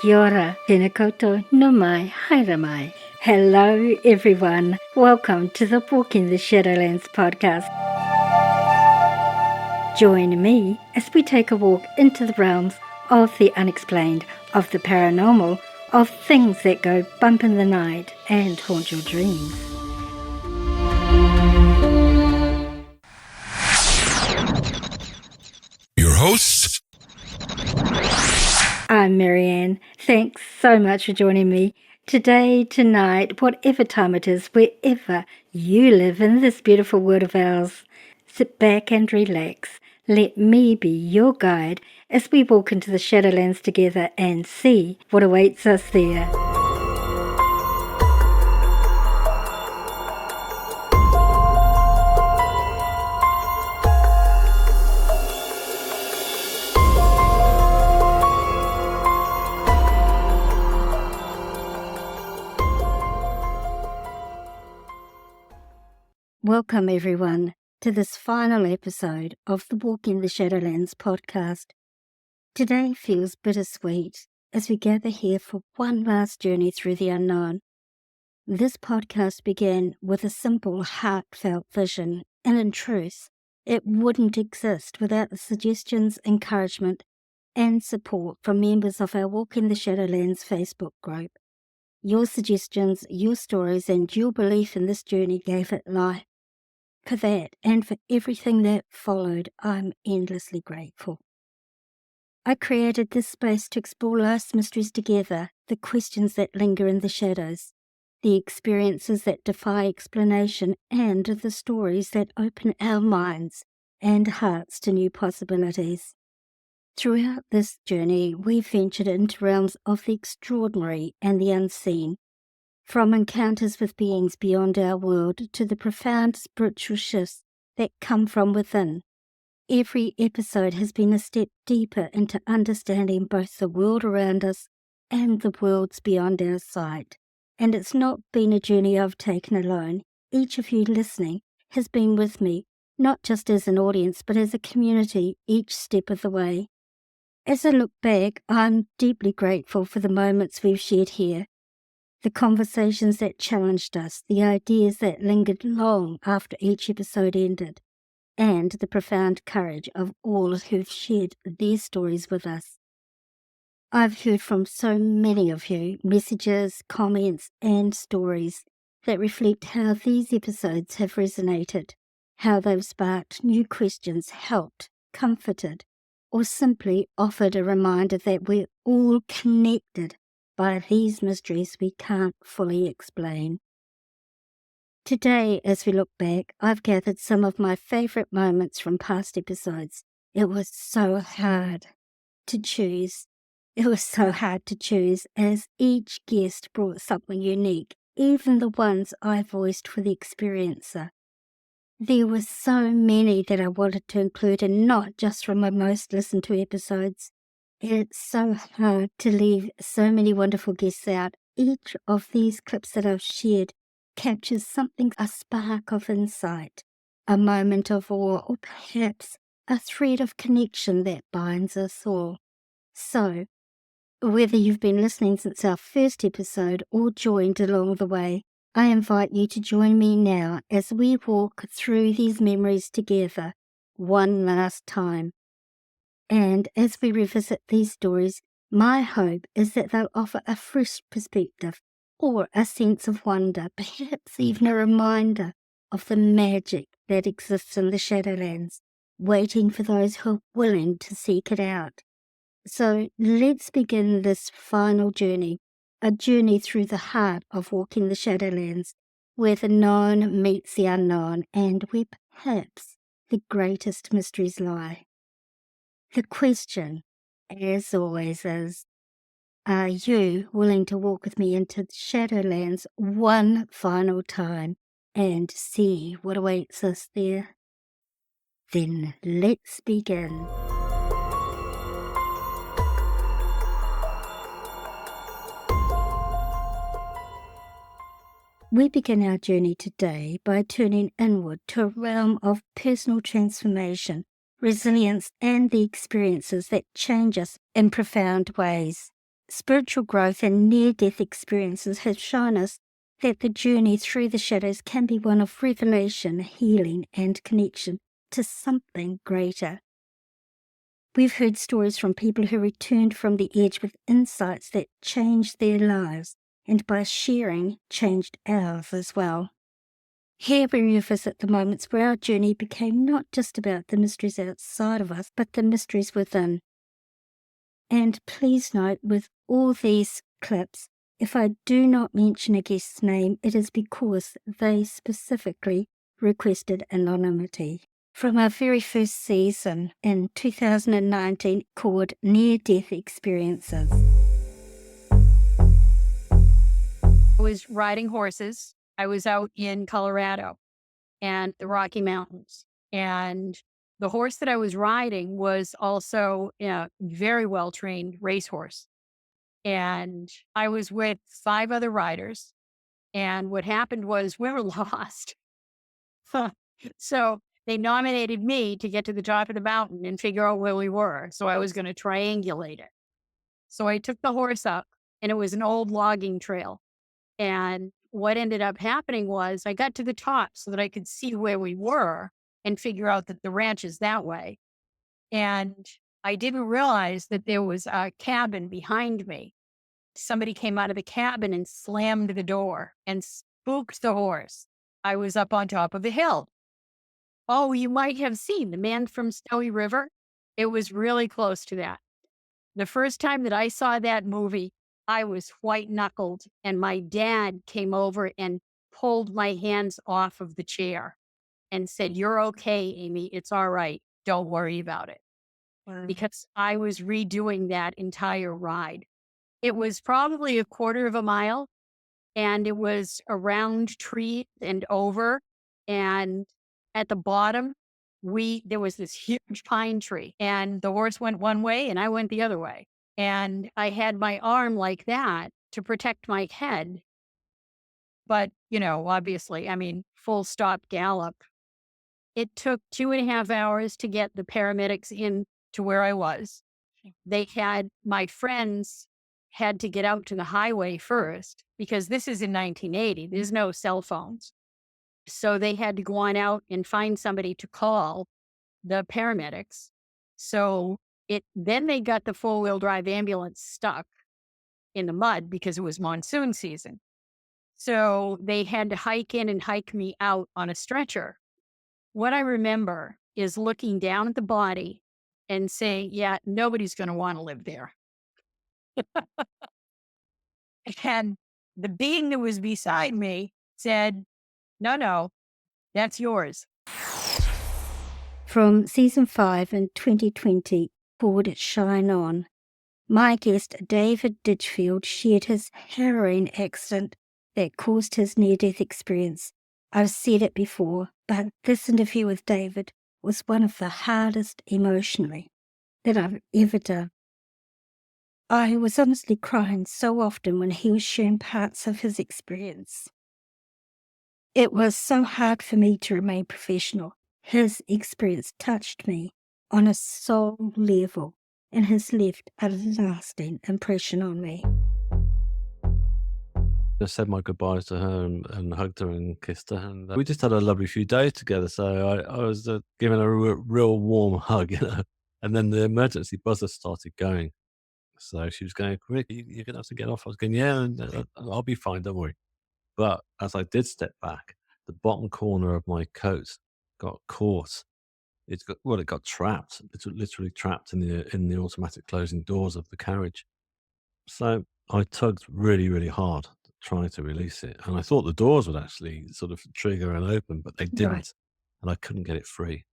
Kia ora, tēnā koutou, no mai, haere mai. Hello everyone, welcome to the Walking the Shadowlands podcast. Join me as we take a walk into the realms of the unexplained, of the paranormal, of things that go bump in the night and haunt your dreams. Your hosts, I'm Marianne. Thanks so much for joining me today, tonight, whatever time it is, wherever you live in this beautiful world of ours. Sit back and relax. Let me be your guide as we walk into the Shadowlands together and see what awaits us there. Welcome everyone to this final episode of the Walking the Shadowlands podcast. Today feels bittersweet as we gather here for one last journey through the unknown. This podcast began with a simple, heartfelt vision, and in truth, it wouldn't exist without the suggestions, encouragement, and support from members of our Walking the Shadowlands Facebook group. Your suggestions, your stories, and your belief in this journey gave it life. For that and for everything that followed, I'm endlessly grateful. I created this space to explore life's mysteries together, the questions that linger in the shadows, the experiences that defy explanation, and the stories that open our minds and hearts to new possibilities. Throughout this journey, we've ventured into realms of the extraordinary and the unseen, from encounters with beings beyond our world to the profound spiritual shifts that come from within. Every episode has been a step deeper into understanding both the world around us and the worlds beyond our sight. And it's not been a journey I've taken alone. Each of you listening has been with me, not just as an audience, but as a community each step of the way. As I look back, I'm deeply grateful for the moments we've shared here, the conversations that challenged us, the ideas that lingered long after each episode ended, and the profound courage of all who've shared their stories with us. I've heard from so many of you, messages, comments, and stories that reflect how these episodes have resonated, how they've sparked new questions, helped, comforted, or simply offered a reminder that we're all connected by these mysteries we can't fully explain. Today, as we look back, I've gathered some of my favourite moments from past episodes. It was so hard to choose. As each guest brought something unique, even the ones I voiced for the experiencer. There were so many that I wanted to include, and not just from my most listened to episodes. It's so hard to leave so many wonderful guests out. Each of these clips that I've shared captures something, a spark of insight, a moment of awe, or perhaps a thread of connection that binds us all. So, whether you've been listening since our first episode or joined along the way, I invite you to join me now as we walk through these memories together one last time. And as we revisit these stories, my hope is that they'll offer a fresh perspective or a sense of wonder, perhaps even a reminder of the magic that exists in the Shadowlands, waiting for those who are willing to seek it out. So let's begin this final journey, a journey through the heart of Walking the Shadowlands, where the known meets the unknown and where perhaps the greatest mysteries lie. The question, as always, is, are you willing to walk with me into the Shadowlands one final time and see what awaits us there? Then let's begin. We begin our journey today by turning inward to a realm of personal transformation, resilience, and the experiences that change us in profound ways. Spiritual growth and near-death experiences have shown us that the journey through the shadows can be one of revelation, healing, and connection to something greater. We've heard stories from people who returned from the edge with insights that changed their lives, and by sharing, changed ours as well. Here we revisit the moments where our journey became not just about the mysteries outside of us, but the mysteries within. And please note, with all these clips, if I do not mention a guest's name, it is because they specifically requested anonymity. From our very first season in 2019 called Near Death Experiences. I was riding horses. I was out in Colorado and the Rocky Mountains. And the horse that I was riding was also a very well-trained racehorse. And I was with 5 other riders. And what happened was we were lost. So they nominated me to get to the top of the mountain and figure out where we were. So I was going to triangulate it. So I took the horse up, and it was an old logging trail. And what ended up happening was I got to the top so that I could see where we were and figure out that the ranch is that way. And I didn't realize that there was a cabin behind me. Somebody came out of the cabin and slammed the door and spooked the horse. I was up on top of the hill. Oh, you might have seen The Man from Snowy River. It was really close to that. The first time that I saw that movie, I was white knuckled, and my dad came over and pulled my hands off of the chair and said, "You're okay, Amy. It's all right. Don't worry about it." Wow. Because I was redoing that entire ride. It was probably a quarter of a mile, and it was around tree and over. And at the bottom, there was this huge pine tree, and the horse went one way and I went the other way. And I had my arm like that to protect my head. But, obviously, full stop gallop. It took 2.5 hours to get the paramedics in to where I was. My friends had to get out to the highway first because this is in 1980. There's no cell phones. So they had to go on out and find somebody to call the paramedics. So then they got the 4-wheel drive ambulance stuck in the mud because it was monsoon season. So they had to hike in and hike me out on a stretcher. What I remember is looking down at the body and saying, yeah, nobody's going to want to live there. And the being that was beside me said, no, that's yours. From season 5 in 2020 called Shine On, my guest David Ditchfield shared his harrowing accident that caused his near-death experience. I've said it before, but this interview with David was one of the hardest emotionally that I've ever done. I was honestly crying so often when he was sharing parts of his experience. It was so hard for me to remain professional. His experience touched me on a soul level and has left a lasting impression on me. I said my goodbyes to her and hugged her and kissed her. And we just had a lovely few days together. So I was giving her a real warm hug, And then the emergency buzzer started going. So she was going, Rick, you're going to have to get off. I was going, yeah, I'll be fine, don't worry. But as I did step back, the bottom corner of my coat got caught. It got trapped. It's literally trapped in the automatic closing doors of the carriage. So I tugged really, really hard, trying to release it. And I thought the doors would actually sort of trigger and open, but they didn't. Right. And I couldn't get it free.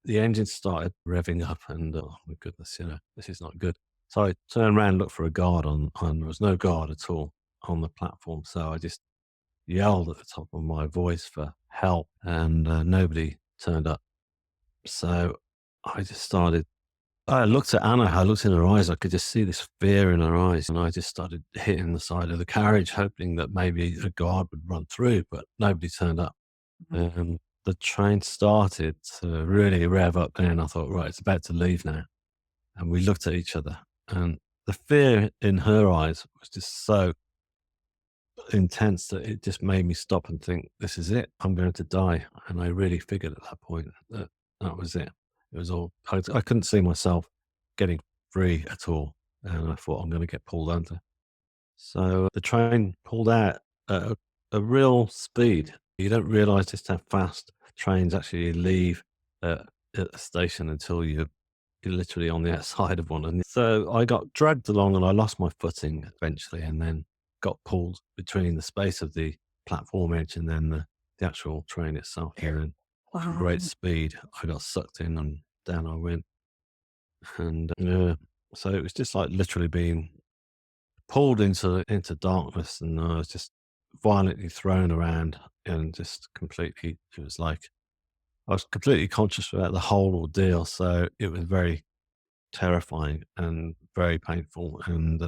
The engine started revving up and, oh my goodness, this is not good. So I turned around, looked for a guard and there was no guard at all on the platform. So I just yelled at the top of my voice for help and nobody turned up. So I just started I looked at Anna, I looked in her eyes, I could just see this fear in her eyes, and I just started hitting the side of the carriage, hoping that maybe a guard would run through, but nobody turned up. And the train started to really rev up there, and I thought, right, it's about to leave now. And we looked at each other, and the fear in her eyes was just so intense that it just made me stop and think, this is it. I'm going to die. And I really figured at that point that that was it. It was all, I couldn't see myself getting free at all. And I thought, I'm going to get pulled under. So the train pulled out at a real speed. You don't realize just how fast trains actually leave at a station until you're literally on the outside of one. And so I got dragged along and I lost my footing eventually, and then got pulled between the space of the platform edge and then the actual train itself. And then Wow. great speed, I got sucked in and down I went. And so it was just like literally being pulled into darkness, and I was just violently thrown around and just completely. It was like I was completely conscious about the whole ordeal. So it was very terrifying and very painful and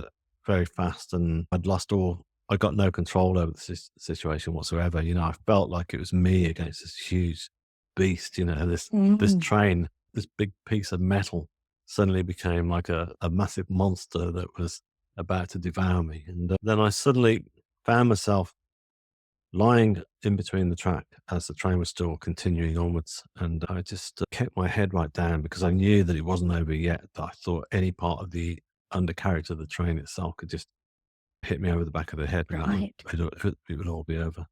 very fast. And I'd lost all. I got no control over the situation whatsoever. You know, I felt like it was me against this huge beast. You know, this train, this big piece of metal, suddenly became like a massive monster that was about to devour me. And then I suddenly found myself lying in between the track as the train was still continuing onwards. And I just kept my head right down because I knew that it wasn't over yet. But I thought any part of the undercarriage of the train itself could just hit me over the back of the head, and Right. it would all be over.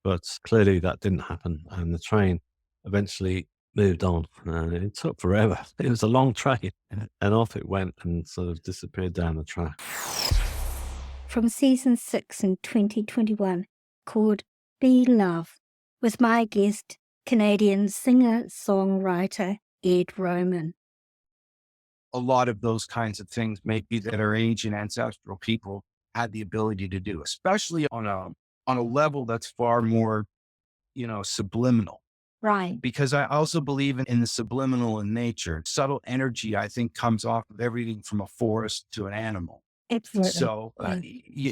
But clearly that didn't happen. And the train eventually moved on, and it took forever. It was a long train, and off it went and sort of disappeared down the track. From season 6 in 2021, called Be Love, with my guest, Canadian singer-songwriter Ed Roman. A lot of those kinds of things maybe that our ancient ancestral people had the ability to do, especially on a level that's far more, subliminal. Right. Because I also believe in the subliminal in nature. Subtle energy, I think, comes off of everything from a forest to an animal. Absolutely. So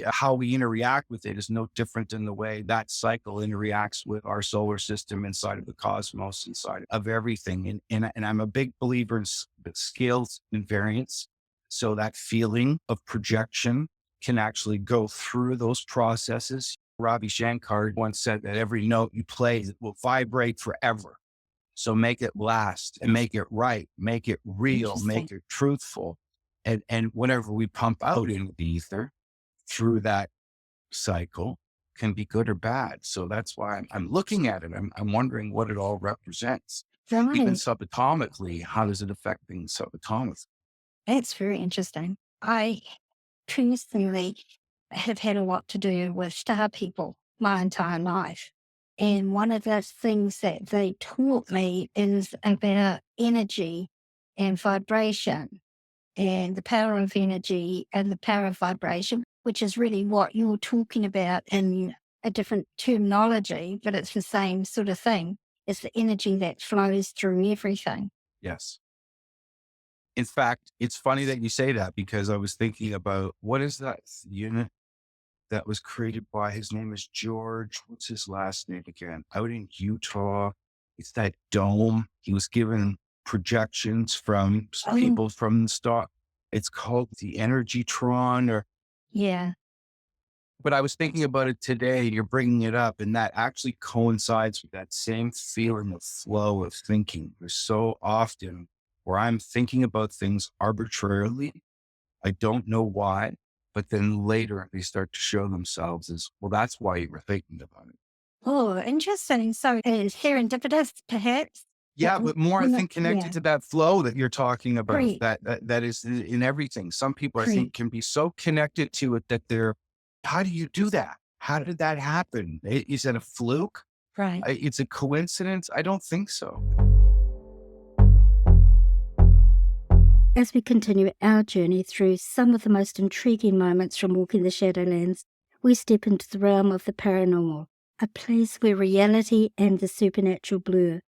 how we interact with it is no different than the way that cycle interacts with our solar system inside of the cosmos, inside of everything. And I'm a big believer in scales and variance. So that feeling of projection can actually go through those processes. Ravi Shankar once said that every note you play will vibrate forever. So make it last and make it right, make it real, make it truthful. And whatever we pump out into the ether through that cycle can be good or bad. So that's why I'm looking at it. I'm wondering what it all represents. Right. Even subatomically, how does it affect things subatomically? That's very interesting. I personally have had a lot to do with star people my entire life. And one of the things that they taught me is about energy and vibration, and the power of energy and the power of vibration, which is really what you're talking about in a different terminology, but it's the same sort of thing. It's the energy that flows through everything. Yes. In fact, it's funny that you say that because I was thinking about what is that unit that was created by, his name is George. What's his last name again? Out in Utah. It's that dome. He was given projections from people from the star. It's called the Energytron or. Yeah. But I was thinking about it today. You're bringing it up, and that actually coincides with that same feeling of flow of thinking. There's so often where I'm thinking about things arbitrarily. I don't know why, but then later they start to show themselves as, well, that's why you were thinking about it. Oh, interesting. So it's serendipitous, perhaps? Yeah, but more, I think, connected yeah. to that flow that you're talking about, Great. that is in everything. Some people, I think, can be so connected to it that how do you do that? How did that happen? Is it a fluke? Right. It's a coincidence? I don't think so. As we continue our journey through some of the most intriguing moments from Walking the Shadowlands, we step into the realm of the paranormal, a place where reality and the supernatural blur.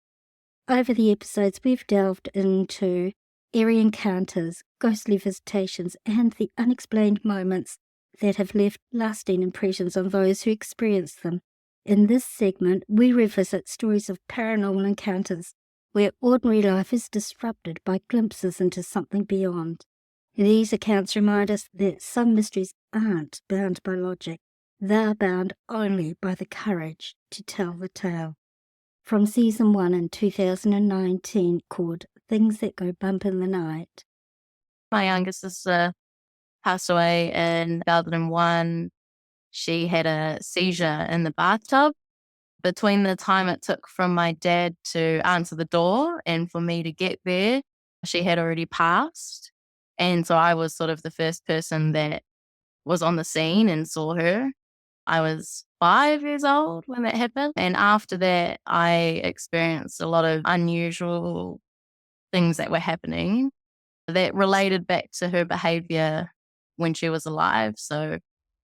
Over the episodes, we've delved into eerie encounters, ghostly visitations, and the unexplained moments that have left lasting impressions on those who experienced them. In this segment, we revisit stories of paranormal encounters where ordinary life is disrupted by glimpses into something beyond. These accounts remind us that some mysteries aren't bound by logic. They're bound only by the courage to tell the tale. From season 1 in 2019 called Things That Go Bump in the Night. My younger sister passed away in 2001. She had a seizure in the bathtub. Between the time it took from my dad to answer the door and for me to get there, she had already passed. And so I was sort of the first person that was on the scene and saw her. I was 5 years old when that happened. And after that, I experienced a lot of unusual things that were happening that related back to her behavior when she was alive. So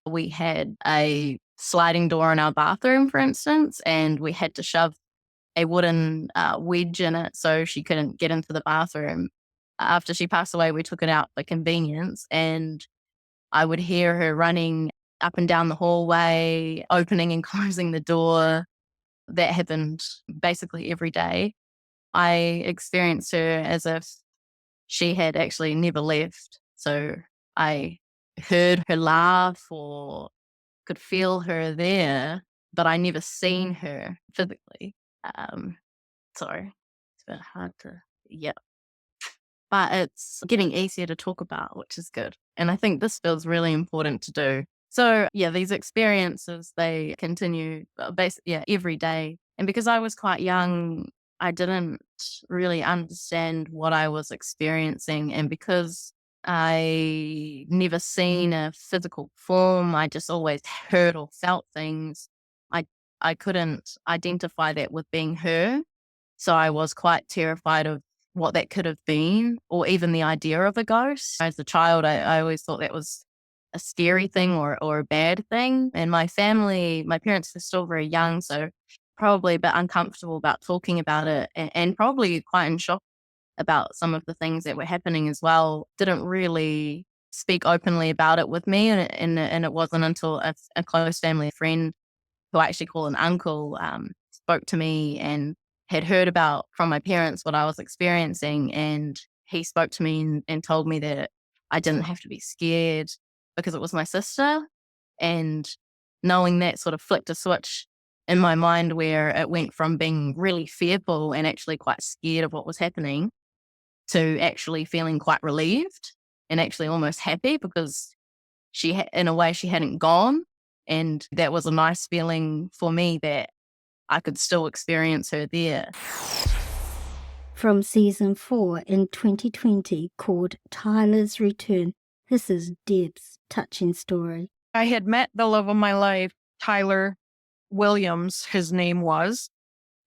we had a sliding door in our bathroom, for instance, and we had to shove a wooden wedge in it so she couldn't get into the bathroom. After she passed away, we took it out for convenience, and I would hear her running up and down the hallway, opening and closing the door. That happened basically every day. I experienced her as if she had actually never left. So I heard her laugh or could feel her there, but I never seen her physically. Sorry, it's a bit hard to, yeah. But it's getting easier to talk about, which is good. And I think this feels really important to do. So yeah, these experiences, they continue every day. And because I was quite young, I didn't really understand what I was experiencing. And because I never seen a physical form, I just always heard or felt things. I couldn't identify that with being her. So I was quite terrified of what that could have been, or even the idea of a ghost. As a child, I always thought that was a scary thing or a bad thing. And my family, my parents are still very young, so probably a bit uncomfortable about talking about it, and probably quite in shock about some of the things that were happening as well. Didn't really speak openly about it with me, and it wasn't until a close family friend, who I actually call an uncle, spoke to me and had heard about from my parents what I was experiencing. And he spoke to me and told me that I didn't have to be scared because it was my sister. And knowing that sort of flicked a switch in my mind where it went from being really fearful and actually quite scared of what was happening to actually feeling quite relieved and actually almost happy because in a way, she hadn't gone. And that was a nice feeling for me that I could still experience her there. From season 4 in 2020 called Tyler's Return. This is Deb's touching story. I had met the love of my life, Tyler Williams, his name was,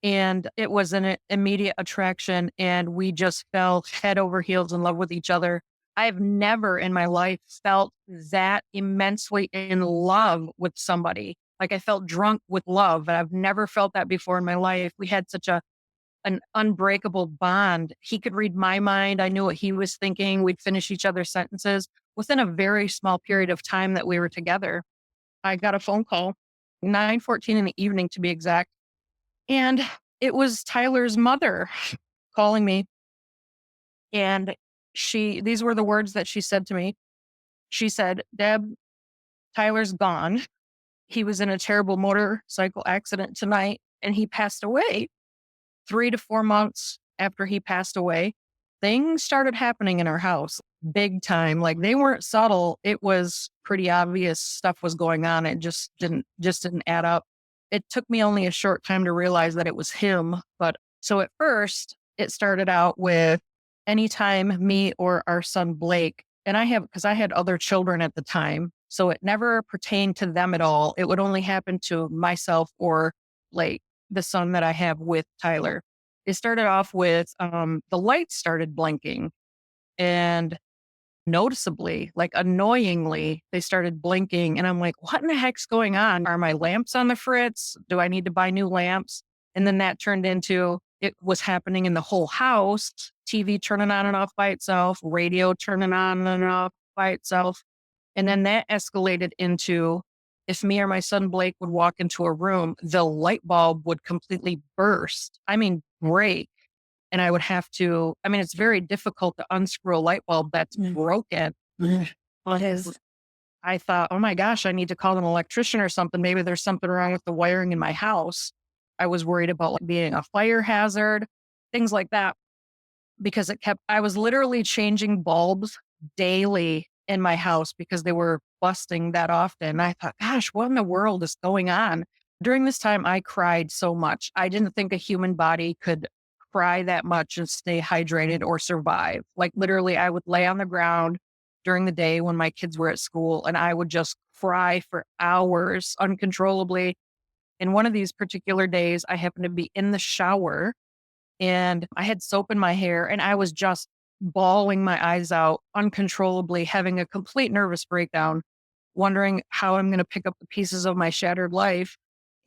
and it was an immediate attraction, and we just fell head over heels in love with each other. I've never in my life felt that immensely in love with somebody. Like I felt drunk with love, and I've never felt that before in my life. We had such an unbreakable bond. He could read my mind. I knew what he was thinking. We'd finish each other's sentences within a very small period of time that we were together. I got a phone call, 9:14 in the evening to be exact. And it was Tyler's mother calling me. And these were the words that she said to me. She said, "Deb, Tyler's gone. He was in a terrible motorcycle accident tonight and he passed away." 3 to 4 months after he passed away, things started happening in our house big time. Like they weren't subtle. It was pretty obvious stuff was going on. It just didn't add up. It took me only a short time to realize that it was him. But so at first it started out with anytime me or our son Blake, and because I had other children at the time, so it never pertained to them at all. It would only happen to myself or Blake, the son that I have with Tyler. It started off with the lights started blinking, and noticeably, like annoyingly, they started blinking. And I'm like, what in the heck's going on? Are my lamps on the fritz? Do I need to buy new lamps? And then that turned into it was happening in the whole house, TV turning on and off by itself, radio turning on and off by itself. And then that escalated into if me or my son Blake would walk into a room, the light bulb would completely burst. I mean, break. And I would have to, it's very difficult to unscrew a light bulb that's broken. because I thought, oh my gosh, I need to call an electrician or something. Maybe there's something wrong with the wiring in my house. I was worried about like being a fire hazard, things like that, because I was literally changing bulbs daily in my house because they were busting that often. I thought, gosh, what in the world is going on? During this time, I cried so much. I didn't think a human body could cry that much and stay hydrated or survive. Like literally, I would lay on the ground during the day when my kids were at school and I would just cry for hours uncontrollably. And one of these particular days, I happened to be in the shower and I had soap in my hair and I was just bawling my eyes out uncontrollably, having a complete nervous breakdown, wondering how I'm going to pick up the pieces of my shattered life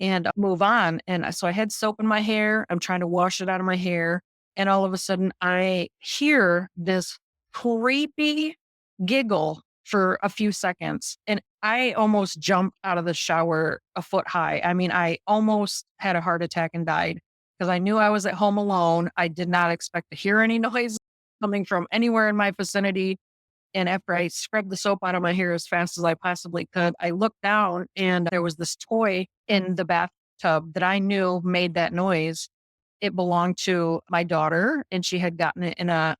and move on. And so I had soap in my hair. I'm trying to wash it out of my hair. And all of a sudden, I hear this creepy giggle for a few seconds. And I almost jumped out of the shower a foot high. I mean, I almost had a heart attack and died because I knew I was at home alone. I did not expect to hear any noise coming from anywhere in my vicinity. And after I scrubbed the soap out of my hair as fast as I possibly could, I looked down and there was this toy in the bathtub that I knew made that noise. It belonged to my daughter and she had gotten it in a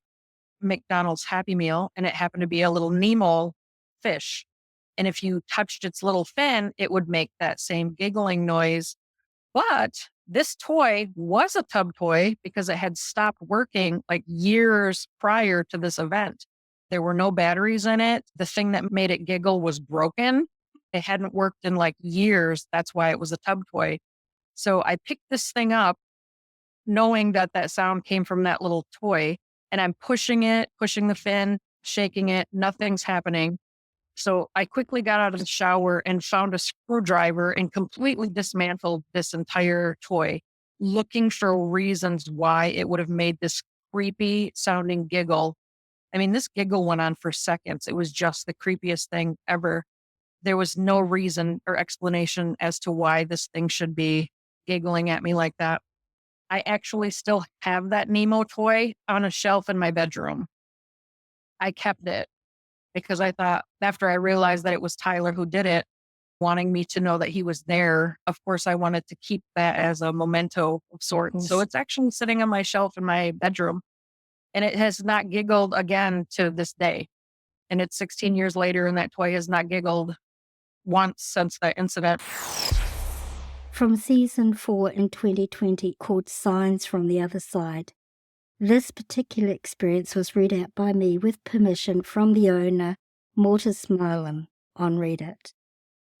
McDonald's Happy Meal and it happened to be a little Nemo fish. And if you touched its little fin, it would make that same giggling noise. But this toy was a tub toy because it had stopped working like years prior to this event. There were no batteries in it. The thing that made it giggle was broken. It hadn't worked in like years. That's why it was a tub toy. So I picked this thing up knowing that that sound came from that little toy. And I'm pushing it, pushing the fin, shaking it. Nothing's happening. So I quickly got out of the shower and found a screwdriver and completely dismantled this entire toy, looking for reasons why it would have made this creepy sounding giggle. I mean, this giggle went on for seconds. It was just the creepiest thing ever. There was no reason or explanation as to why this thing should be giggling at me like that. I actually still have that Nemo toy on a shelf in my bedroom. I kept it because I thought after I realized that it was Tyler who did it, wanting me to know that he was there, of course, I wanted to keep that as a memento of sorts. So it's actually sitting on my shelf in my bedroom and it has not giggled again to this day. And it's 16 years later and that toy has not giggled once since that incident. From season 4 in 2020 called Signs from the Other Side. This particular experience was read out by me with permission from the owner, Mortis Marlin, on Reddit.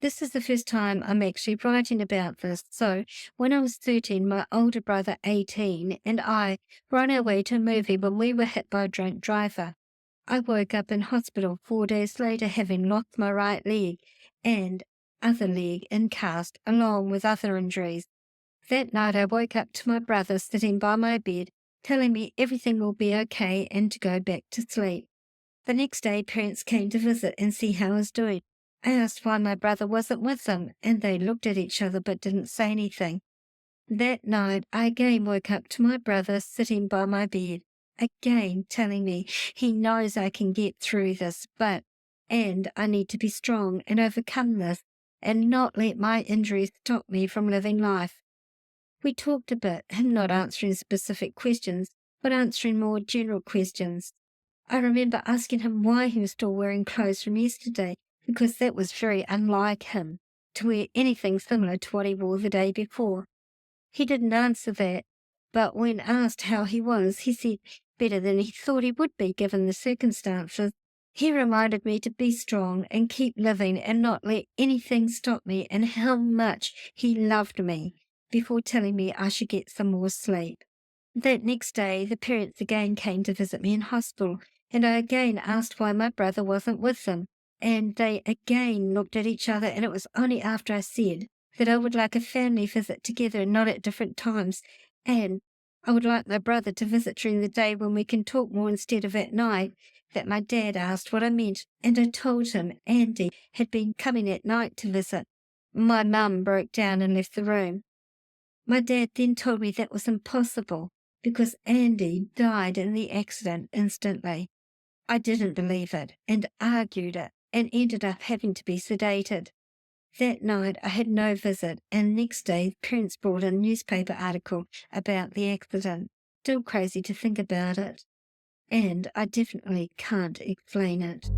This is the first time I'm actually writing about this. So, when I was 13, my older brother, 18, and I were on our way to a movie when we were hit by a drunk driver. I woke up in hospital 4 days later, having lost my right leg and other leg in cast, along with other injuries. That night, I woke up to my brother sitting by my bed, telling me everything will be okay and to go back to sleep. The next day, parents came to visit and see how I was doing. I asked why my brother wasn't with them, and they looked at each other but didn't say anything. That night, I again woke up to my brother sitting by my bed, again telling me he knows I can get through this, and I need to be strong and overcome this, and not let my injuries stop me from living life. We talked a bit, him not answering specific questions, but answering more general questions. I remember asking him why he was still wearing clothes from yesterday, because that was very unlike him, to wear anything similar to what he wore the day before. He didn't answer that, but when asked how he was, he said better than he thought he would be given the circumstances. He reminded me to be strong and keep living and not let anything stop me, and how much he loved me, before telling me I should get some more sleep. That next day, the parents again came to visit me in hospital, and I again asked why my brother wasn't with them, and they again looked at each other, and it was only after I said that I would like a family visit together and not at different times, and I would like my brother to visit during the day when we can talk more instead of at night, that my dad asked what I meant, and I told him Andy had been coming at night to visit. My mum broke down and left the room. My dad then told me that was impossible because Andy died in the accident instantly. I didn't believe it and argued it and ended up having to be sedated. That night I had no visit, and next day parents brought a newspaper article about the accident. Still crazy to think about it. And I definitely can't explain it.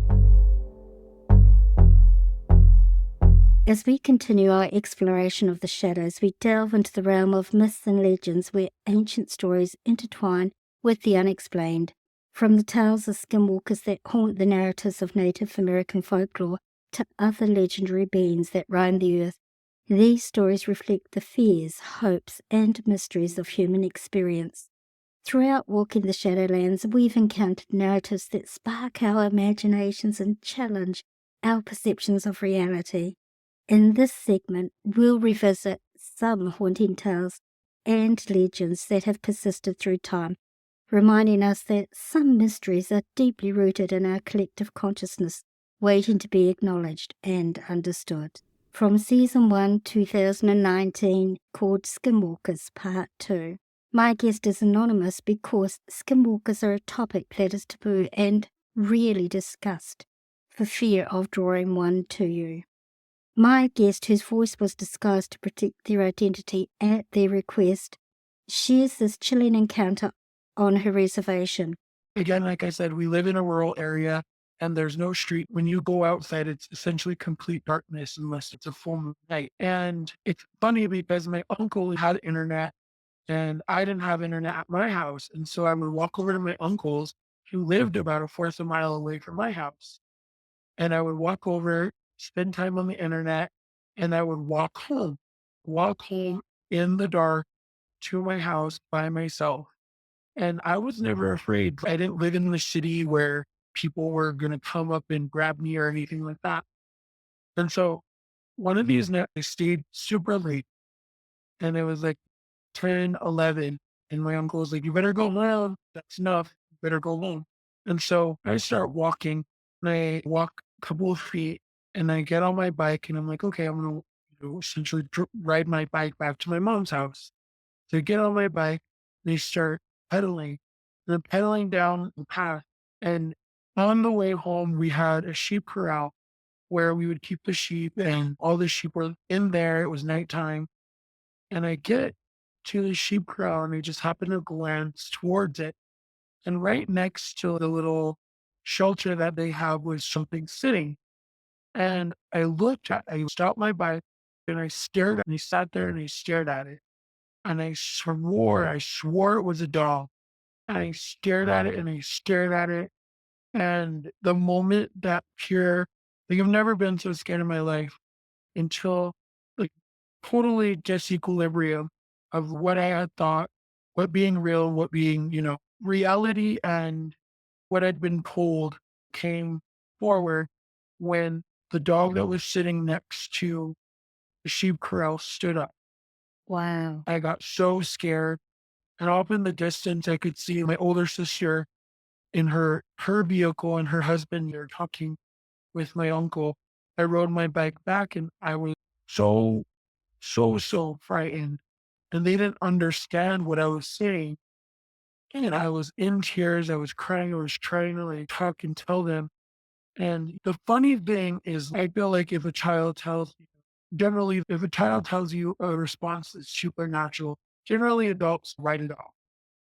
As we continue our exploration of the shadows, we delve into the realm of myths and legends where ancient stories intertwine with the unexplained. From the tales of skinwalkers that haunt the narratives of Native American folklore to other legendary beings that roam the earth, these stories reflect the fears, hopes, and mysteries of human experience. Throughout Walking the Shadowlands, we've encountered narratives that spark our imaginations and challenge our perceptions of reality. In this segment, we'll revisit some haunting tales and legends that have persisted through time, reminding us that some mysteries are deeply rooted in our collective consciousness, waiting to be acknowledged and understood. From Season 1, 2019, called Skinwalkers Part 2. My guest is anonymous because skinwalkers are a topic that is taboo and rarely discussed for fear of drawing one to you. My guest, whose voice was disguised to protect their identity at their request, shares this chilling encounter on her reservation. Again, like I said, we live in a rural area and there's no street. When you go outside, it's essentially complete darkness unless it's a full moon night. And it's funny because my uncle had internet and I didn't have internet at my house. And so I would walk over to my uncle's, who lived about a fourth of a mile away from my house. And I would walk over, spend time on the internet, and I would walk home in the dark to my house by myself. And I was never afraid. I didn't live in the city where people were going to come up and grab me or anything like that. And so one of these nights, I stayed super late and it was like 10, 11. And my uncle was like, you better go home. That's enough. You better go home. And so I start walking and I walk a couple of feet and I get on my bike and I'm like, okay, I'm going to essentially ride my bike back to my mom's house. So I get on my bike and I start pedaling. And I'm pedaling down the path. And on the way home, we had a sheep corral where we would keep the sheep and all the sheep were in there. It was nighttime. And I get to the sheep corral and I just happen to glance towards it. And right next to the little shelter that they have was something sitting. And I stopped my bike and I stared and I sat there and I stared at it. And I swore it was a dog. And I stared at it and I stared at it. And the moment that I've never been so scared in my life until like totally disequilibrium of what I had thought, what being real, what being, reality and what I'd been told came forward when the dog that was sitting next to the sheep corral stood up. Wow. I got so scared. And off in the distance, I could see my older sister in her vehicle and her husband. They're talking with my uncle. I rode my bike back and I was so frightened. And they didn't understand what I was saying. And I was in tears. I was crying. I was trying to like talk and tell them. And the funny thing is, I feel like generally, if a child tells you a response that's supernatural, generally adults write it off.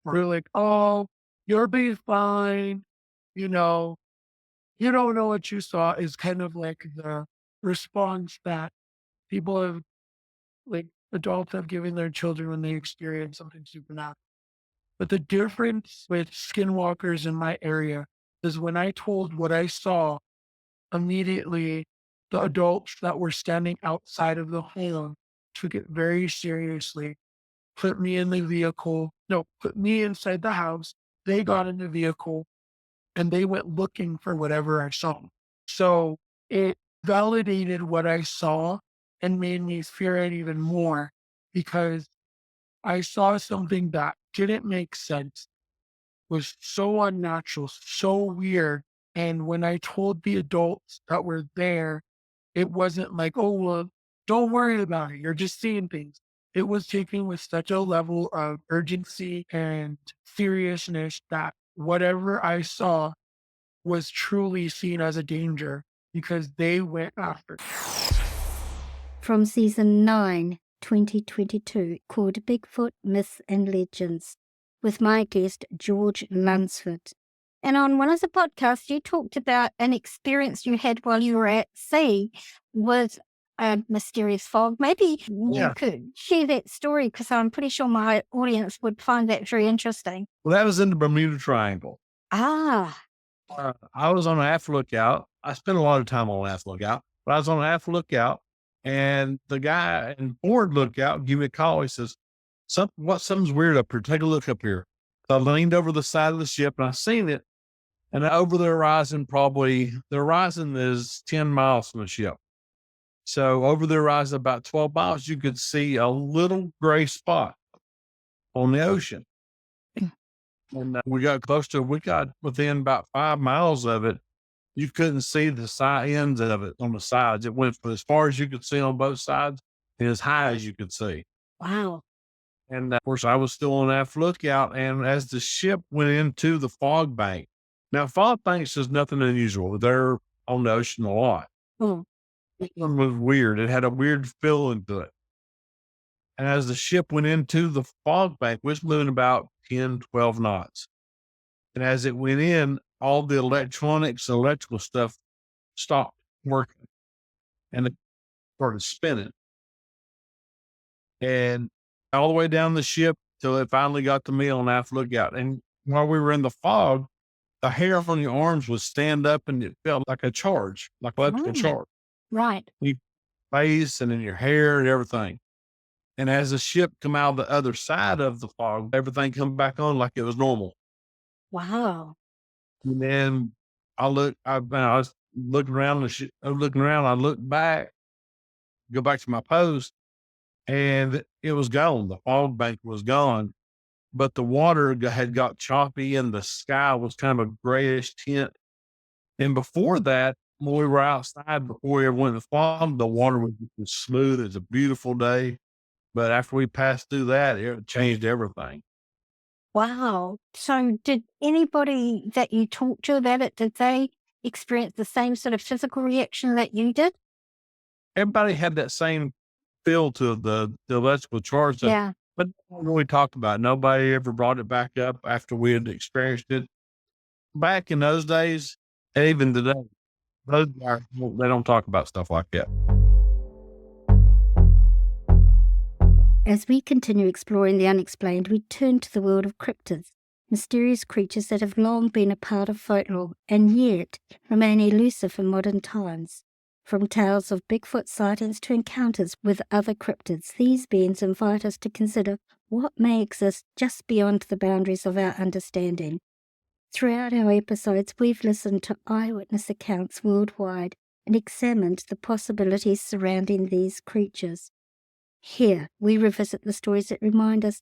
We're like, oh, you'll be fine. You know, you don't know what you saw is kind of like the response that people have, like adults have given their children when they experience something supernatural. But the difference with skinwalkers in my area is when I told what I saw, immediately the adults that were standing outside of the home took it very seriously, put me inside the house. They got in the vehicle and they went looking for whatever I saw. So it validated what I saw and made me fear it even more because I saw something that didn't make sense, was so unnatural, so weird. And when I told the adults that were there, it wasn't like, oh, well, don't worry about it. You're just seeing things. It was taken with such a level of urgency and seriousness that whatever I saw was truly seen as a danger because they went after. From season 9, 2022, called Bigfoot Myths and Legends, with my guest George Lunsford. And on one of the podcasts, you talked about an experience you had while you were at sea with a mysterious fog. Maybe you could share that story, because I'm pretty sure my audience would find that very interesting. Well, that was in the Bermuda Triangle. Ah, I was on an aft lookout. I spent a lot of time on aft lookout, but I was on an aft lookout, and the guy in forward lookout gave me a call. He says, something's weird up here. Take a look up here. So I leaned over the side of the ship and I seen it. And over the horizon, the horizon is 10 miles from the ship. So over the horizon, about 12 miles, you could see a little gray spot on the ocean. And we got within about 5 miles of it. You couldn't see the side ends of it on the sides. It went as far as you could see on both sides and as high as you could see. wow. And of course, I was still on aft lookout. And as the ship went into the fog bank, now fog banks is nothing unusual. They're on the ocean a lot. Oh, This one was weird. It had a weird feeling to it. And as the ship went into the fog bank, it was moving about 10, 12 knots. And as it went in, all the electrical stuff stopped working and it started spinning. And all the way down the ship till it finally got to me on aft lookout. And while we were in the fog, the hair on your arms would stand up and it felt like a charge, like electrical charge. right. Your face and in your hair and everything. And as the ship come out the other side of the fog, everything come back on like it was normal. Wow. And then I was looking around I looked back, go back to my post, and it was gone. The fog bank was gone, but the water had got choppy and the sky was kind of a grayish tint. And before that, when we were outside, before we ever went in the fog, the water was as smooth. It was a beautiful day. But after we passed through that, it changed everything. Wow. So did anybody that you talked to about it, did they experience the same sort of physical reaction that you did? Everybody had that same feel to the electrical charge, Yeah. but no one really talked about it. Nobody ever brought it back up after we had experienced it. Back in those days, and even today, those guys, they don't talk about stuff like that. As we continue exploring the unexplained, we turn to the world of cryptids, mysterious creatures that have long been a part of folklore and yet remain elusive in modern times. From tales of Bigfoot sightings to encounters with other cryptids, these beings invite us to consider what may exist just beyond the boundaries of our understanding. Throughout our episodes, we've listened to eyewitness accounts worldwide and examined the possibilities surrounding these creatures. Here, we revisit the stories that remind us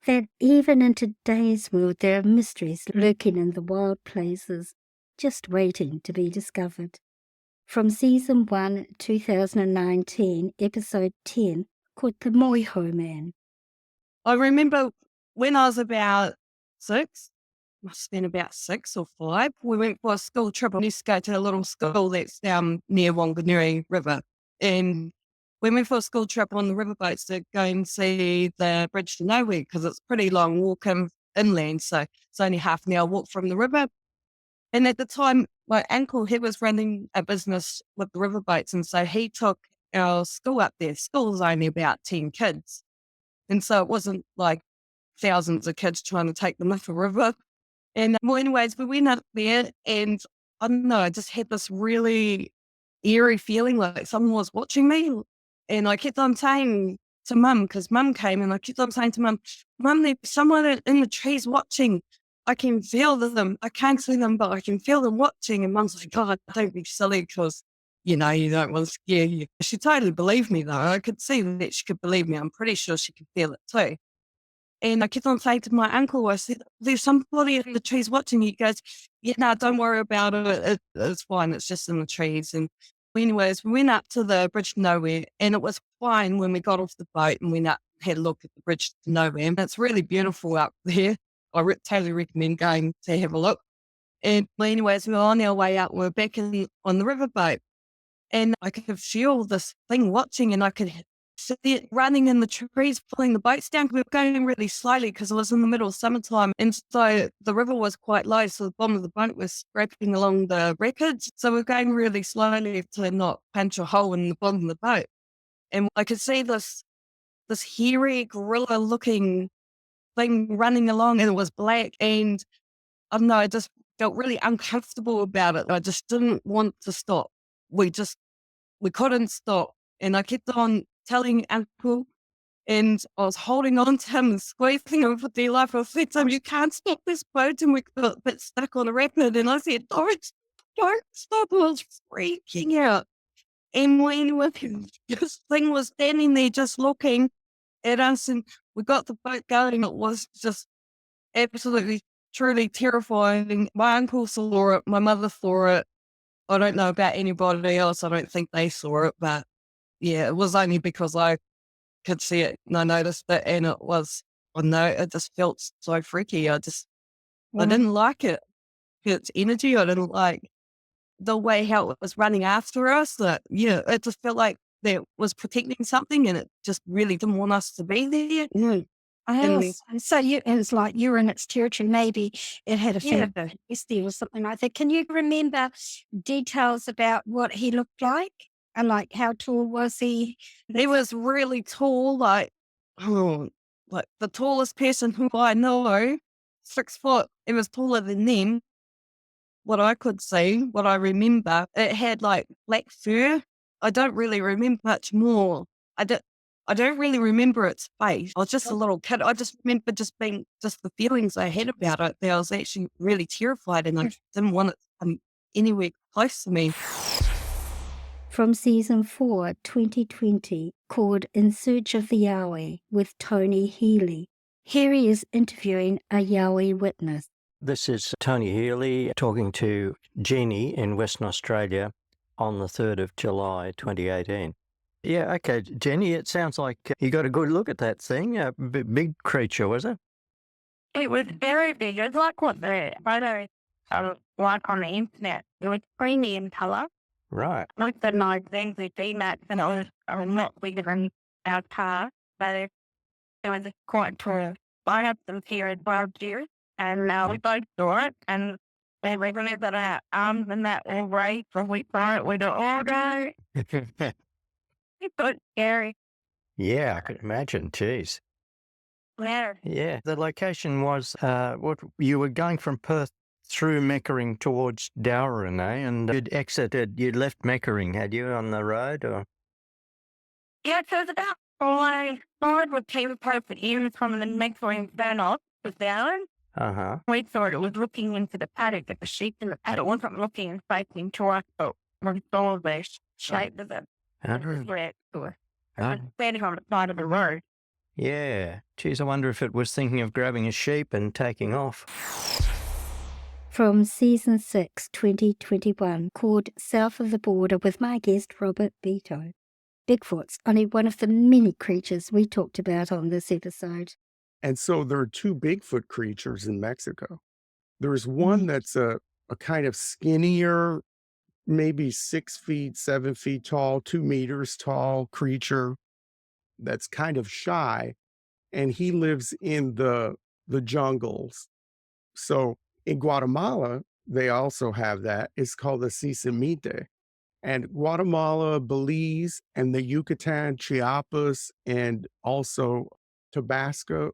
that even in today's world, there are mysteries lurking in the wild places, just waiting to be discovered. From Season 1, 2019, Episode 10, called The Moiho Man. I remember when I was about 6, must have been about 6 or 5, we went for a school trip. I used to go to a little school that's down near Wanganui River. And we went for a school trip on the riverboats to go and see the Bridge to Nowhere, because it's pretty long walk inland. So it's only half an hour walk from the river. And at the time, my uncle, he was running a business with the riverboats. And so he took our school up there. School was only about 10 kids. And so it wasn't like thousands of kids trying to take them up the river. And well, anyways, we went up there and I don't know, I just had this really eerie feeling like someone was watching me. And I kept on saying to Mum, because Mum came, and I kept on saying to Mum, there's someone in the trees watching. I can feel them. I can't see them, but I can feel them watching. And Mum's like, God, don't be silly, because, you don't want to scare you. She totally believed me, though. I could see that she could believe me. I'm pretty sure she could feel it too. And I kept on saying to my uncle, I said, there's somebody in the trees watching you. He goes, yeah, no, don't worry about it. It's fine. It's just in the trees. And anyways, we went up to the Bridge to Nowhere, and it was fine when we got off the boat and went up and had a look at the Bridge to Nowhere. And it's really beautiful up there. I totally recommend going to have a look. And anyways, we were on our way out. We were back on the riverboat, and I could feel this thing watching, and I could see it running in the trees, pulling the boats down. We were going really slowly because it was in the middle of summertime, and so the river was quite low. So the bottom of the boat was scraping along the rapids. So we were going really slowly to not punch a hole in the bottom of the boat. And I could see this hairy gorilla-looking thing running along, and it was black. And I don't know, I just felt really uncomfortable about it. I just didn't want to stop. We couldn't stop. And I kept on telling Uncle, and I was holding on to him and squeezing him for dear life. I said to him, "You can't stop this boat." And we got a bit stuck on a rapid. And I said, don't stop. I was freaking out. And when this thing was standing there just looking at us, and we got the boat going, it was just absolutely, truly terrifying. My uncle saw it. My mother saw it. I don't know about anybody else. I don't think they saw it, but yeah, it was only because I could see it and I noticed it, and it was, I don't know, it just felt so freaky. I didn't like it. Its energy. I didn't like the way how it was running after us. That, yeah, it just felt like that was protecting something, and it just really didn't want us to be there. Mm. And So it's like you were in its territory. Maybe it had a yeah, family history or something like that. Can you remember details about what he looked like? And like how tall was he? he was really tall, like the tallest person who I know, 6 foot. It was taller than them. What I could see, what I remember, it had like black fur. I don't really remember much more. I don't really remember its face. I was just a little kid. I just remember just the feelings I had about it. That I was actually really terrified, and I didn't want it to come anywhere close to me. From season 4, 2020, called In Search of the Yahweh with Tony Healy. Here he is interviewing a Yahweh witness. This is Tony Healy talking to Jeannie in Western Australia on the 3rd of July 2018. Yeah, okay, Jenny, it sounds like you got a good look at that thing. A big creature, was it? It was very big. It's like what the photos are like on the internet. It was creamy in colour. Right. Like the nice things we see that, and it was not bigger than our car, but it was quite tall. I have some here as well too, and we both saw it, and we really got our arms and that all raised when we saw it. We were all go. It was scary. Yeah, I could imagine. Jeez. Yeah. Yeah, the location was what you were going from Perth through Meckering towards Dowrin, eh? And you'd left Meckering, had you, on the road? Or? Yeah, so it's about 5 with came apart for years from the Meckering burn off was down. Uh-huh. We thought it was looking into the paddock, at the sheep in the paddock. It wasn't looking and facing to us, but we saw the shape of it. Standing on the side of the road. Yeah. Geez, I wonder if it was thinking of grabbing a sheep and taking off. From season 6, 2021, called South of the Border with my guest Robert Beto. Bigfoot's only one of the many creatures we talked about on this episode. And so there are two Bigfoot creatures in Mexico. There's one that's a kind of skinnier, maybe 6 feet, 7 feet tall, 2 meters tall creature that's kind of shy. And he lives in the jungles. So in Guatemala, they also have that. It's called the Sisamite. And Guatemala, Belize, and the Yucatan, Chiapas, and also Tabasco,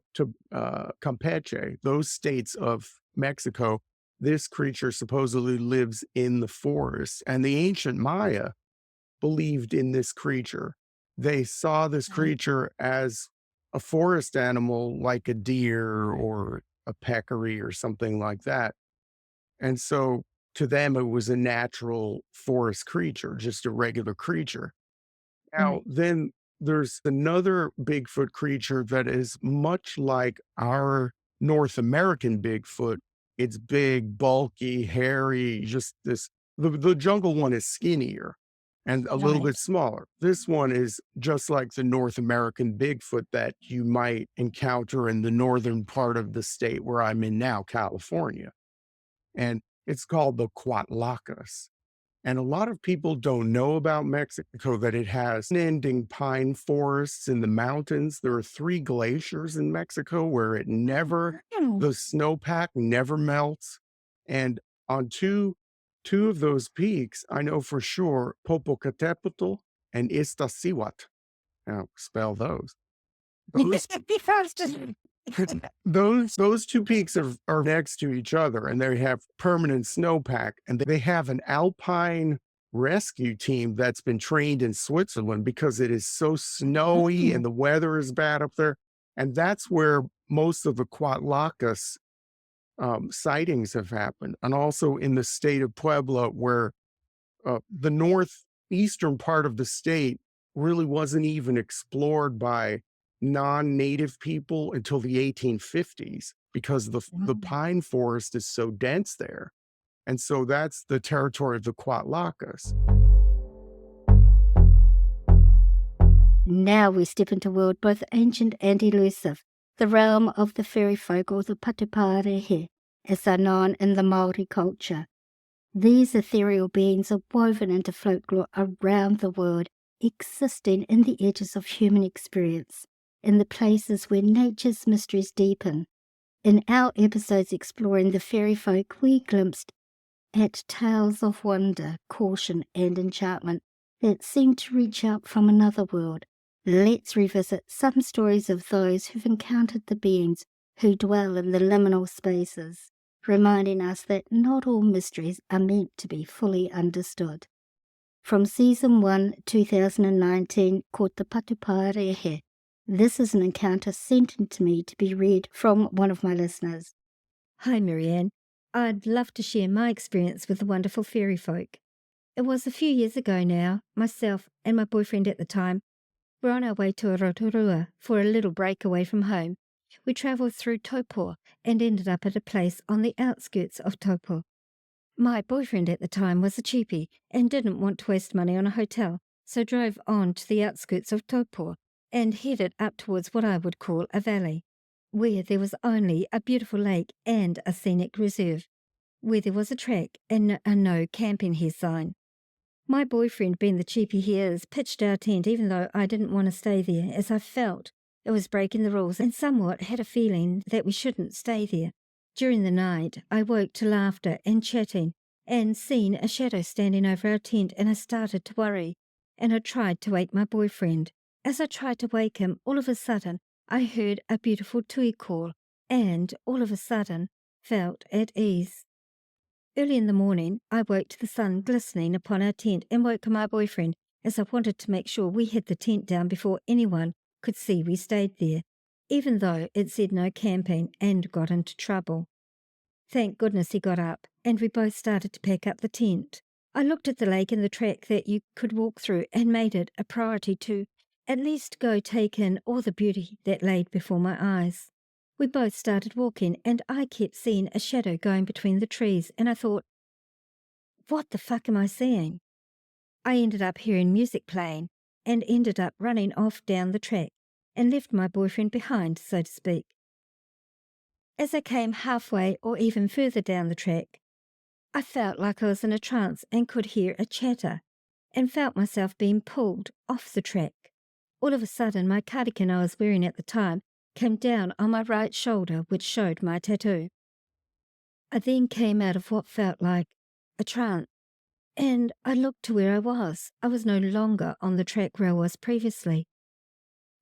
Campeche, those states of Mexico, this creature supposedly lives in the forest. And the ancient Maya believed in this creature. They saw this creature as a forest animal like a deer or a peccary or something like that. And so to them, it was a natural forest creature, just a regular creature. Now, then there's another Bigfoot creature that is much like our North American Bigfoot. It's big, bulky, hairy, just this. The jungle one is skinnier and a little bit smaller. This one is just like the North American Bigfoot that you might encounter in the northern part of the state where I'm in now, California. And It's called the Cuatlacas. And a lot of people don't know about Mexico, that it has unending pine forests in the mountains. There are 3 glaciers in Mexico where the snowpack never melts. And on two of those peaks, I know for sure, Popocatépetl and Iztaccíhuatl. Now, spell those. Those 2 peaks are next to each other, and they have permanent snowpack, and they have an alpine rescue team that's been trained in Switzerland because it is so snowy and the weather is bad up there. And that's where most of the Cuatlacas sightings have happened. And also in the state of Puebla, where the northeastern part of the state really wasn't even explored by non-native people until the 1850s, because the pine forest is so dense there. And so that's the territory of the Cuatlacas. Now we step into a world both ancient and elusive, the realm of the fairy folk, or the Patuparehe, as they're known in the Maori culture. These ethereal beings are woven into folklore around the world, existing in the edges of human experience, in the places where nature's mysteries deepen. In our episodes exploring the fairy folk, we glimpsed at tales of wonder, caution, and enchantment that seem to reach out from another world. Let's revisit some stories of those who've encountered the beings who dwell in the liminal spaces, reminding us that not all mysteries are meant to be fully understood. From Season 1, 2019, called The Patuparehe, this is an encounter sent in to me to be read from one of my listeners. Hi, Marianne. I'd love to share my experience with the wonderful fairy folk. It was a few years ago now. Myself and my boyfriend at the time were on our way to Rotorua for a little break away from home. We travelled through Taupo and ended up at a place on the outskirts of Taupo. My boyfriend at the time was a cheapie and didn't want to waste money on a hotel, so drove on to the outskirts of Taupo and headed up towards what I would call a valley, where there was only a beautiful lake and a scenic reserve, where there was a track and a no camping here sign. My boyfriend, being the cheapie he is, pitched our tent even though I didn't want to stay there, as I felt it was breaking the rules and somewhat had a feeling that we shouldn't stay there. During the night, I woke to laughter and chatting and seen a shadow standing over our tent, and I started to worry, and I tried to wake my boyfriend. As I tried to wake him, all of a sudden, I heard a beautiful tui call and all of a sudden felt at ease. Early in the morning, I woke to the sun glistening upon our tent and woke my boyfriend, as I wanted to make sure we had the tent down before anyone could see we stayed there, even though it said no camping, and got into trouble. Thank goodness he got up, and we both started to pack up the tent. I looked at the lake and the track that you could walk through and made it a priority to at least go take in all the beauty that laid before my eyes. We both started walking, and I kept seeing a shadow going between the trees, and I thought, what the fuck am I seeing? I ended up hearing music playing and ended up running off down the track and left my boyfriend behind, so to speak. As I came halfway or even further down the track, I felt like I was in a trance and could hear a chatter and felt myself being pulled off the track. All of a sudden, my cardigan I was wearing at the time came down on my right shoulder, which showed my tattoo. I then came out of what felt like a trance, and I looked to where I was. I was no longer on the track where I was previously.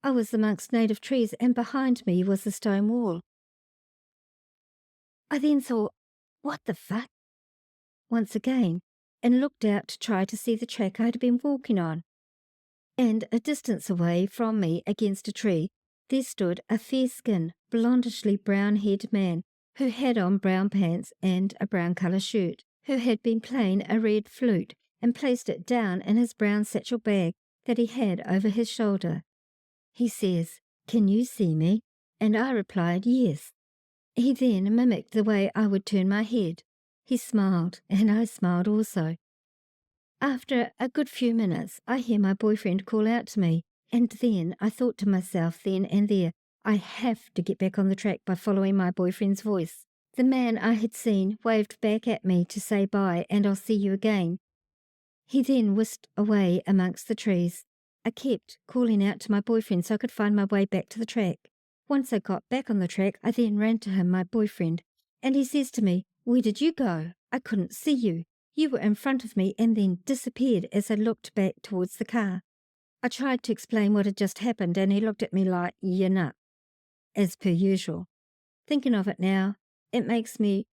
I was amongst native trees, and behind me was a stone wall. I then thought, what the fuck? Once again, and looked out to try to see the track I had been walking on. And a distance away from me, against a tree, there stood a fair-skinned, blondishly brown-haired man who had on brown pants and a brown colour shirt, who had been playing a red flute and placed it down in his brown satchel bag that he had over his shoulder. He says, "Can you see me?" And I replied, yes. He then mimicked the way I would turn my head. He smiled, and I smiled also. After a good few minutes, I hear my boyfriend call out to me, and then I thought to myself then and there, I have to get back on the track by following my boyfriend's voice. The man I had seen waved back at me to say bye and I'll see you again. He then whisked away amongst the trees. I kept calling out to my boyfriend so I could find my way back to the track. Once I got back on the track, I then ran to him, my boyfriend, and he says to me, "Where did you go? I couldn't see you. You were in front of me and then disappeared," as I looked back towards the car. I tried to explain what had just happened and he looked at me like, "You're nut," as per usual. Thinking of it now, it makes me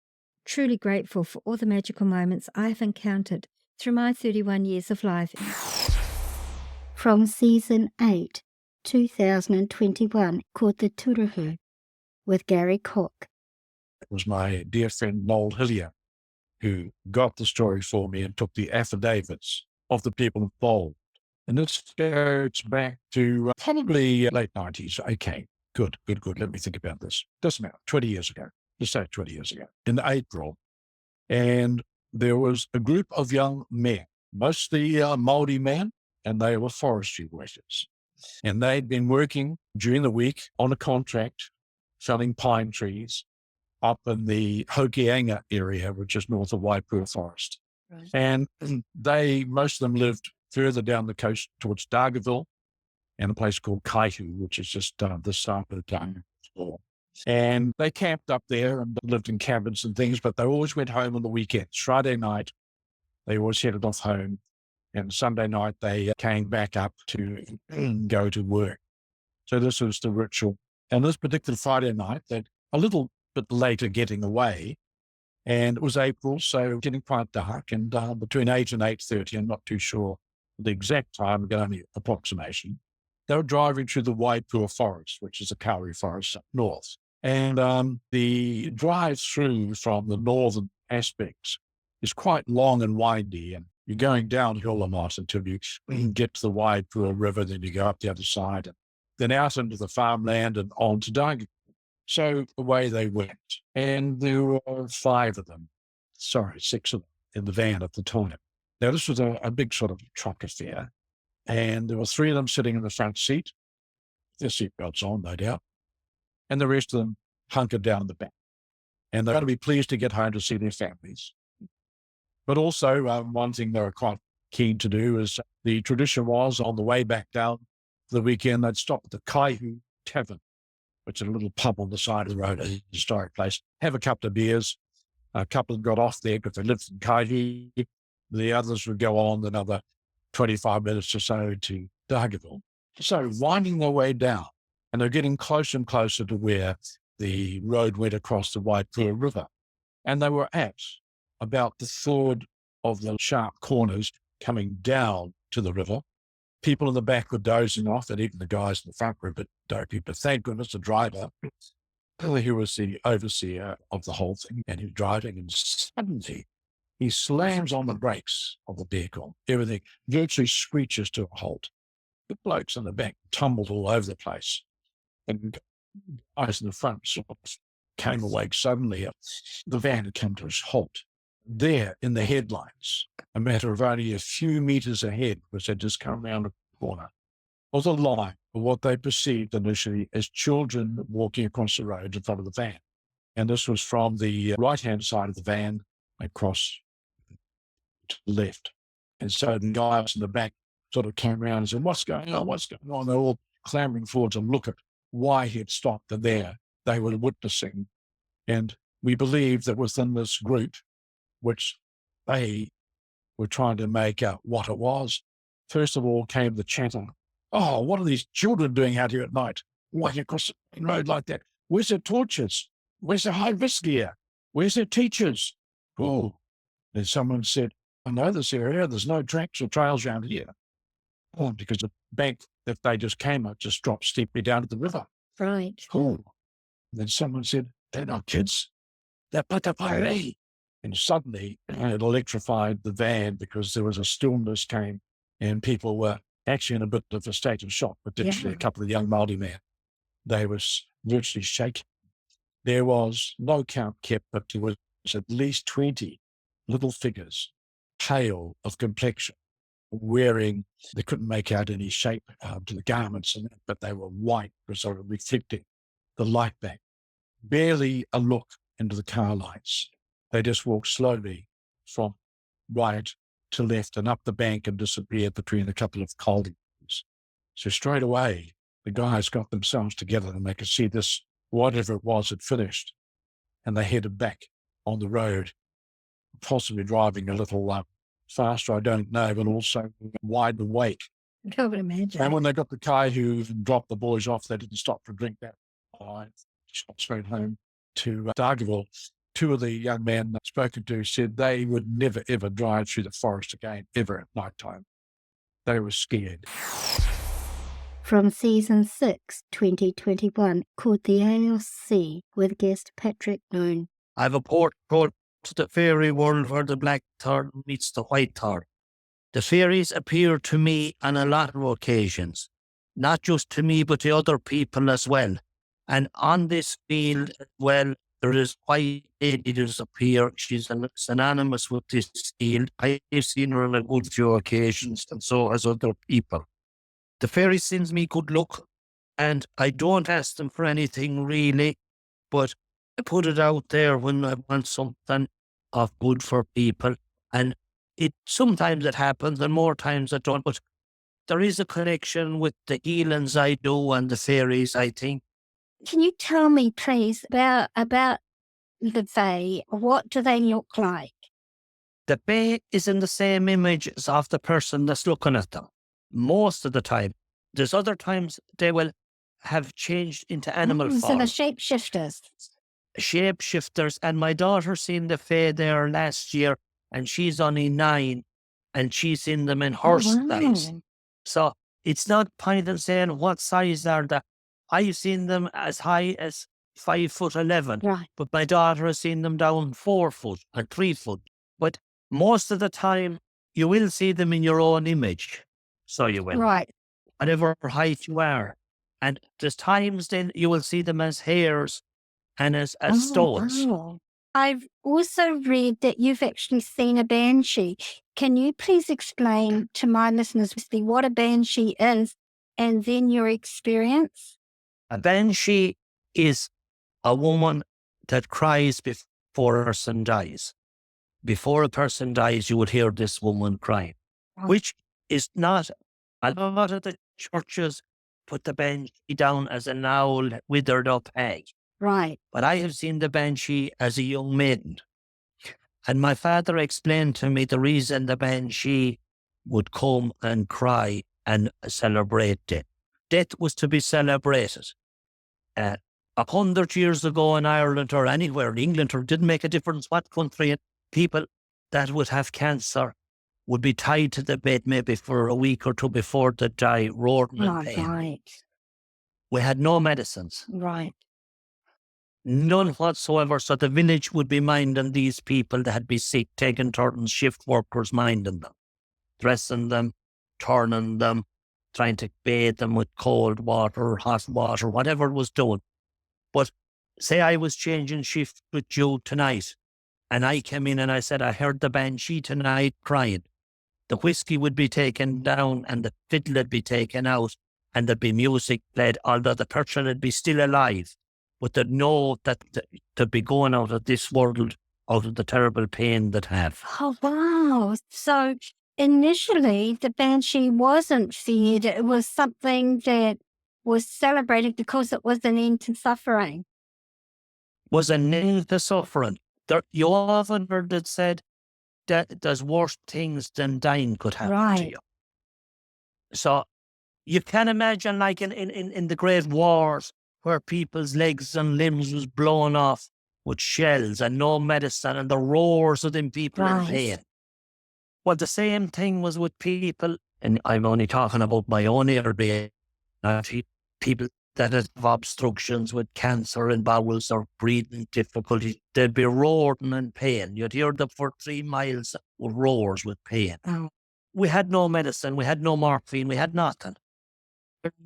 truly grateful for all the magical moments I have encountered through my 31 years of life. From Season 8, 2021, called The Turuhu, with Gary Cook. It was my dear friend Noel Hillier who got the story for me and took the affidavits of the people involved. And this goes back to probably late 90s. Okay, good. Let me think about this. Doesn't matter. 20 years ago. Just say 20 years ago. In April. And there was a group of young men, mostly Māori men, and they were forestry workers. And they'd been working during the week on a contract, felling pine trees up in the Hokianga area, which is north of Waipua Forest. Right. And most of them lived further down the coast towards Dargaville and a place called Kaihu, which is just the side of the Dargaville. And they camped up there and lived in cabins and things, but they always went home on the weekends. Friday night, they always headed off home. And Sunday night, they came back up to go to work. So this was the ritual. And this particular Friday night, they're a little bit later getting away. And it was April, so getting quite dark. And between 8 and 8:30, I'm not too sure the exact time, but only approximation, they were driving through the Waipua Forest, which is a kauri forest up north. And the drive through from the northern aspects is quite long and windy, and you're going downhill a lot until you get to the Waipua River, then you go up the other side, and then out into the farmland and on to Dargaville. So away they went, and there were 6 of them in the van at the time. Now, this was a big sort of truck affair, and there were 3 of them sitting in the front seat, their seatbelts on, no doubt, and the rest of them hunkered down in the back. And they're going to be pleased to get home to see their families. But also, one thing they were quite keen to do is the tradition was on the way back down for the weekend, they'd stop at the Kaihu Tavern, which is a little pub on the side of the road, a historic place, have a couple of beers. A couple got off there because they lived in Kaihu. The others would go on another 25 minutes or so to Dargaville. So winding their way down, and they're getting closer and closer to where the road went across the Waipua River. And they were at about the third of the sharp corners coming down to the river. People in the back were dozing off, and even the guys in the front were a bit dopey. But thank goodness the driver, he was the overseer of the whole thing, and he was driving, and suddenly he slams on the brakes of the vehicle. Everything virtually screeches to a halt. The blokes in the back tumbled all over the place. And guys in the front sort of came awake suddenly. The van had come to a halt. There in the headlights, a matter of only a few meters ahead, which had just come around the corner, was a line of what they perceived initially as children walking across the road in front of the van. And this was from the right-hand side of the van across to the left. And so the guys in the back sort of came around and said, "What's going on? What's going on?" They're all clamoring forward to look at why he had stopped there. They were witnessing. And we believe that within this group, which they were trying to make out what it was, first of all came the chatter. "Oh, what are these children doing out here at night? Walking across the main road like that? Where's their torches? Where's their high-vis gear? Where's their teachers?" Oh, then someone said, "I know this area. There's no tracks or trails around here." Oh, because the bank that they just came up just dropped steeply down to the river. Right. Oh, then someone said, "They're not kids. They're Patapairei." And suddenly it electrified the van because there was a stillness came and people were actually in a bit of a state of shock, particularly a couple of young Māori men. They were virtually shaking. There was no count kept, but there was at least 20 little figures, pale of complexion, wearing, they couldn't make out any shape to the garments, but they were white because they were reflecting the light back. Barely a look into the car lights. They just walked slowly from right to left and up the bank and disappeared between a couple of culverts. So straight away, the guys got themselves together and they could see this, whatever it was, had finished. And they headed back on the road, possibly driving a little faster, I don't know, but also wide awake. I would imagine. And when they got the car who dropped the boys off, they didn't stop to drink that wine. Shot straight home to Dargaville. Two of the young men spoken to said they would never, ever drive through the forest again, ever at night time. They were scared. From Season 6, 2021, called The ALC, with guest Patrick Noon. I've a port called to the fairy world where the black thorn meets the white thorn. The fairies appear to me on a lot of occasions, not just to me, but to other people as well. And on this field, well, there is white lady that appear. She's synonymous with this field. I've seen her on a good few occasions, and so has other people. The fairy sends me good luck, and I don't ask them for anything really, but I put it out there when I want something of good for people. And sometimes it happens, and more times it don't. But there is a connection with the healings I do and the fairies, I think. Can you tell me, please, about the Fae? What do they look like? The Fae is in the same image as of the person that's looking at them. Most of the time. There's other times they will have changed into animal form. So the shapeshifters. Shapeshifters. And my daughter seen the Fae there last year, and she's only 9, and she's seen them in horse size. So it's not point in saying what size are they. I've seen them as high as 5'11", right. But my daughter has seen them down 4 foot or 3 foot. But most of the time, you will see them in your own image. So you will. Right. Whatever height you are. And there's times then you will see them as hairs and as stones. Oh. I've also read that you've actually seen a banshee. Can you please explain to my listeners what a banshee is and then your experience? A banshee is a woman that cries before a person dies. Before a person dies, you would hear this woman crying, which is not. A lot of the churches put the banshee down as an owl, withered up hag. Right. But I have seen the banshee as a young maiden. And my father explained to me the reason the banshee would come and cry and celebrate death. Death was to be celebrated. 100 years ago in Ireland or anywhere in England, or didn't make a difference what country, and people that would have cancer would be tied to the bed maybe for a week or two before they die, roaring in pain. Right. We had no medicines. Right. None whatsoever. So the village would be minding these people that had been sick, taking turns, shift workers minding them, dressing them, turning them, trying to bathe them with cold water, hot water, whatever it was doing. But say I was changing shift with you tonight, and I came in and I said, I heard the banshee tonight crying. The whiskey would be taken down and the fiddle would be taken out and there'd be music played, although the person would be still alive. But they'd know that they'd be going out of this world, out of the terrible pain they'd have. Oh, wow. So initially, the banshee wasn't feared. It was something that was celebrated because it was an end to suffering. Was an end to suffering. You often heard it said that there's worse things than dying could happen to you. So you can imagine, like in the Great Wars, where people's legs and limbs was blown off with shells and no medicine and the roars of them people in pain. Well, the same thing was with people, and I'm only talking about my own area, people that have obstructions with cancer in bowels or breathing difficulties, they'd be roaring in pain. You'd hear them for 3 miles with roars with pain. Oh. We had no medicine, we had no morphine, we had nothing.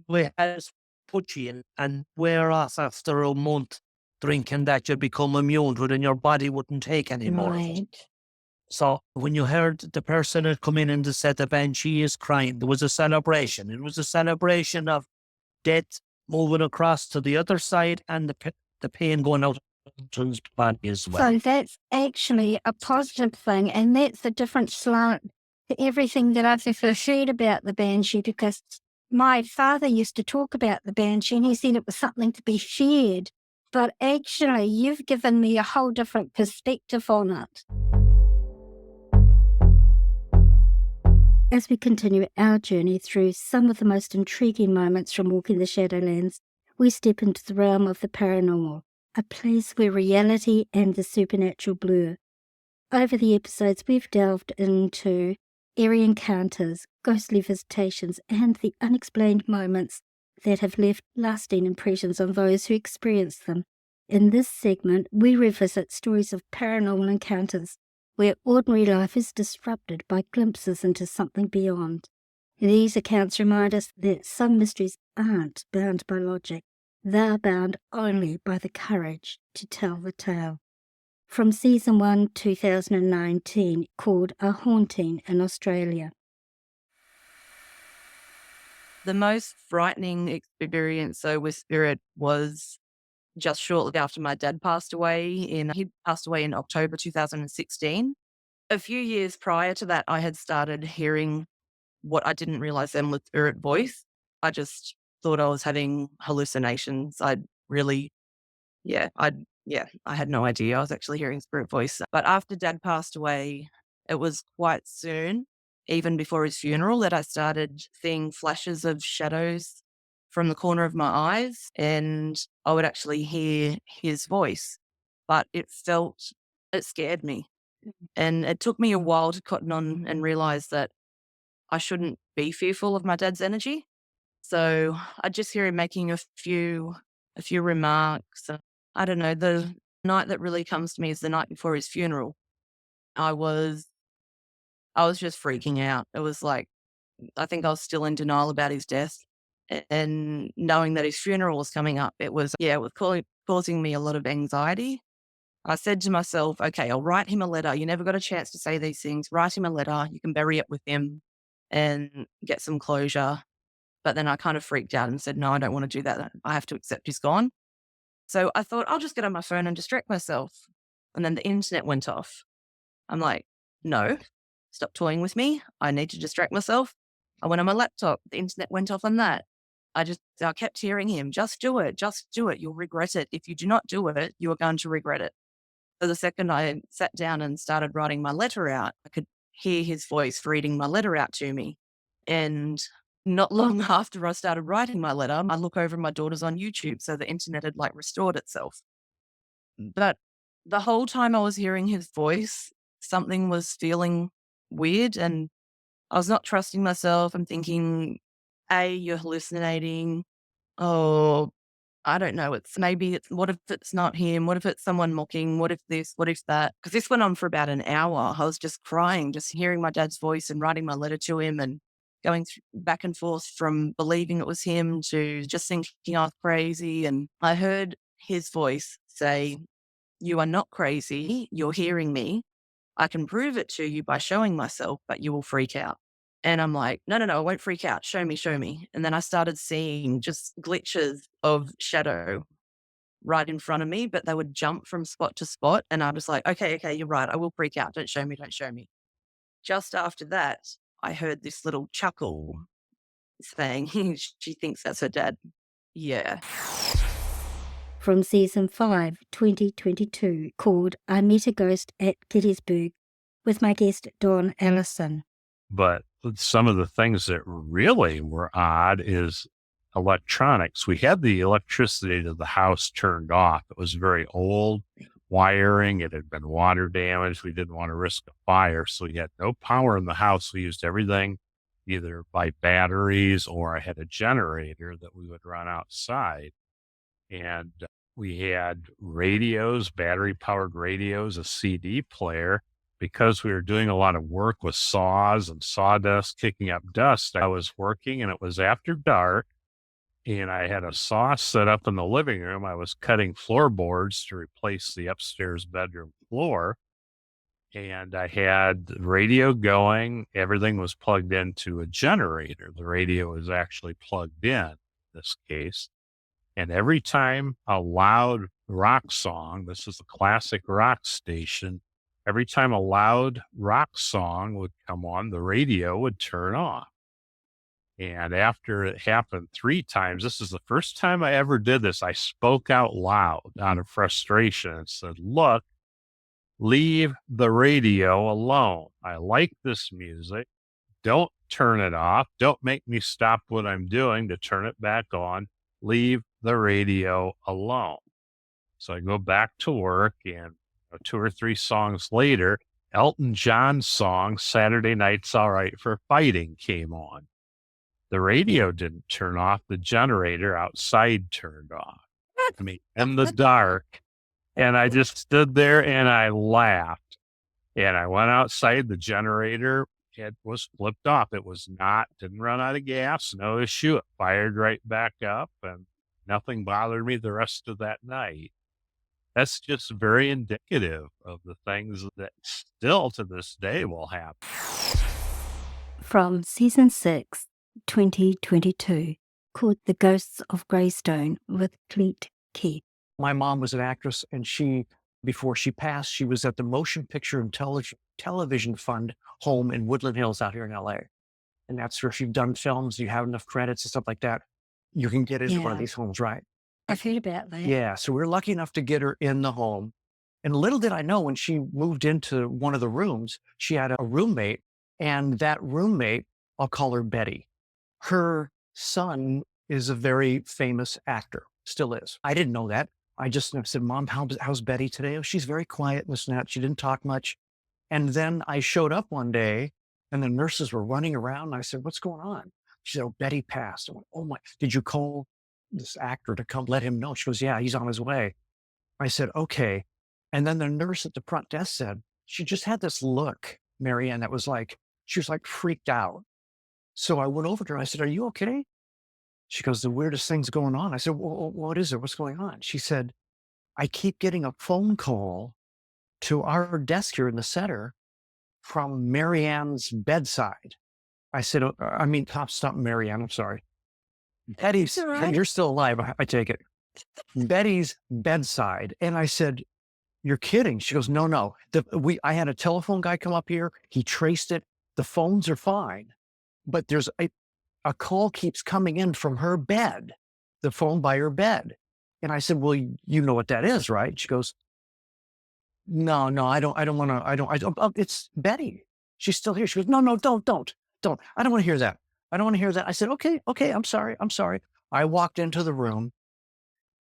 We had putty and wear off after a month drinking that, you'd become immune to it and your body wouldn't take any more of it. So when you heard the person had come in and they said the banshee is crying, there was a celebration. It was a celebration of death moving across to the other side and the pain going out plenty as well. So that's actually a positive thing, and that's a different slant to everything that I've ever heard about the Banshee, because my father used to talk about the Banshee and he said it was something to be feared. But actually, you've given me a whole different perspective on it. As we continue our journey through some of the most intriguing moments from walking the Shadowlands, we step into the realm of the paranormal, a place where reality and the supernatural blur. Over the episodes, we've delved into eerie encounters, ghostly visitations, and the unexplained moments that have left lasting impressions on those who experience them. In this segment, we revisit stories of paranormal encounters where ordinary life is disrupted by glimpses into something beyond. These accounts remind us that some mysteries aren't bound by logic. They're bound only by the courage to tell the tale. From Season 1, 2019, called A Haunting in Australia. The most frightening experience with spirit was just shortly after my dad passed away. He passed away in October 2016. A few years prior to that, I had started hearing what I didn't realize then was spirit voice. I just thought I was having hallucinations. I had no idea I was actually hearing spirit voice. But after dad passed away, it was quite soon, even before his funeral, that I started seeing flashes of shadows from the corner of my eyes, and I would actually hear his voice, but it scared me. And it took me a while to cotton on and realize that I shouldn't be fearful of my dad's energy. So I just hear him making a few remarks. I don't know. The night that really comes to me is the night before his funeral. I was just freaking out. It was like, I think I was still in denial about his death, and knowing that his funeral was coming up, it was causing me a lot of anxiety. I said to myself, okay, I'll write him a letter. You never got a chance to say these things. Write him a letter. You can bury it with him and get some closure. But then I kind of freaked out and said, no, I don't want to do that. I have to accept he's gone. So I thought, I'll just get on my phone and distract myself. And then the internet went off. I'm like, no, stop toying with me. I need to distract myself. I went on my laptop. The internet went off on that. I kept hearing him, just do it. You'll regret it. If you do not do it, you are going to regret it. So the second I sat down and started writing my letter out, I could hear his voice reading my letter out to me. And not long after I started writing my letter, I look over, my daughter's on YouTube. So the internet had restored itself. But the whole time I was hearing his voice, something was feeling weird, and I was not trusting myself. I'm thinking, you're hallucinating. Oh, I don't know. What if it's not him? What if it's someone mocking? What if this? What if that? Because this went on for about an hour. I was just crying, just hearing my dad's voice and writing my letter to him, and going back and forth from believing it was him to just thinking I was crazy. And I heard his voice say, you are not crazy. You're hearing me. I can prove it to you by showing myself, but you will freak out. And I'm like, no, I won't freak out. Show me. And then I started seeing just glitches of shadow right in front of me, but they would jump from spot to spot. And I was like, okay, you're right. I will freak out. Don't show me. Just after that, I heard this little chuckle saying, she thinks that's her dad. Yeah. From Season 5, 2022, called I Met a Ghost at Gettysburg, with my guest, Dawn Allison. But some of the things that really were odd is electronics. We had the electricity to the house turned off. It was very old wiring. It had been water damaged. We didn't want to risk a fire. So we had no power in the house. We used everything either by batteries, or I had a generator that we would run outside. And we had radios, battery powered radios, a CD player. Because we were doing a lot of work with saws and sawdust, kicking up dust, I was working and it was after dark, and I had a saw set up in the living room. I was cutting floorboards to replace the upstairs bedroom floor, and I had the radio going. Everything was plugged into a generator. The radio was actually plugged in this case. And every time a loud rock song, this is a classic rock station, every time a loud rock song would come on, the radio would turn off. And after it happened 3 times, this is the first time I ever did this. I spoke out loud out of frustration and said, "Look, leave the radio alone. I like this music. Don't turn it off. Don't make me stop what I'm doing to turn it back on. Leave the radio alone." So I go back to work, and 2 or 3 songs later, Elton John's song, "Saturday Night's All Right for Fighting," came on. The radio didn't turn off. The generator outside turned off. I mean, in the dark. And I just stood there and I laughed. And I went outside. The generator, it was flipped off. It was not, didn't run out of gas, no issue. It fired right back up, and nothing bothered me the rest of that night. That's just very indicative of the things that still to this day will happen. From Season 6, 2022, called The Ghosts of Greystone with Cleet Keith. My mom was an actress, and before she passed, she was at the Motion Picture and Television Fund home in Woodland Hills out here in LA. And that's where she'd done films. You have enough credits and stuff like that, you can get into one of these homes, right? I've heard about that. Yeah. So we were lucky enough to get her in the home. And little did I know, when she moved into one of the rooms, she had a roommate, and that roommate, I'll call her Betty. Her son is a very famous actor, still is. I didn't know that. I just said, "Mom, how's Betty today?" "Oh, she's very quiet and this and that. She didn't talk much." And then I showed up one day, and the nurses were running around. And I said, "What's going on?" She said, "Oh, Betty passed." I went, "Oh my, did you call this actor to come let him know?" She goes, "Yeah, he's on his way." I said, "Okay." And then the nurse at the front desk said, she just had this look, Marianne, that was like, she was like freaked out. So I went over to her. I said, "Are you okay?" She goes, "The weirdest thing's going on." I said, "Well, what is it? What's going on?" She said, "I keep getting a phone call to our desk here in the center from Marianne's bedside." I said, stop, Marianne. I'm sorry. Betty's, you're still alive. I take it. Betty's bedside. And I said, "You're kidding." She goes, No. I had a telephone guy come up here. He traced it. The phones are fine, but there's a call keeps coming in from her bed, the phone by her bed. And I said, "Well, you know what that is, right?" She goes, No, I don't want to, it's Betty. She's still here." She goes, No, don't. I don't want to hear that. I don't want to hear that. I said, Okay. I'm sorry. I walked into the room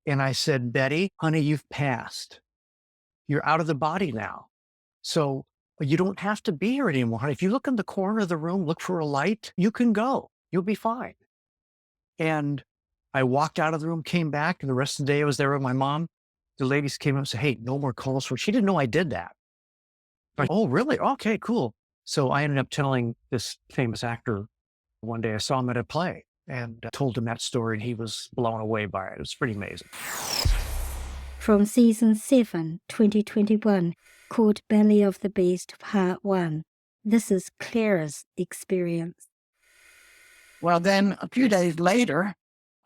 and I said, "Betty, honey, you've passed. You're out of the body now. So you don't have to be here anymore, honey. If you look in the corner of the room, look for a light, you can go. You'll be fine." And I walked out of the room, came back, and the rest of the day I was there with my mom. The ladies came up and said, "Hey, no more calls for." She didn't know I did that. "Oh, really? Okay, cool." So I ended up telling this famous actor one day. I saw him at a play and told him that story, and he was blown away by it. It was pretty amazing. From Season 7, 2021, called Belly of the Beast Part 1. This is Clara's experience. Well, then a few days later,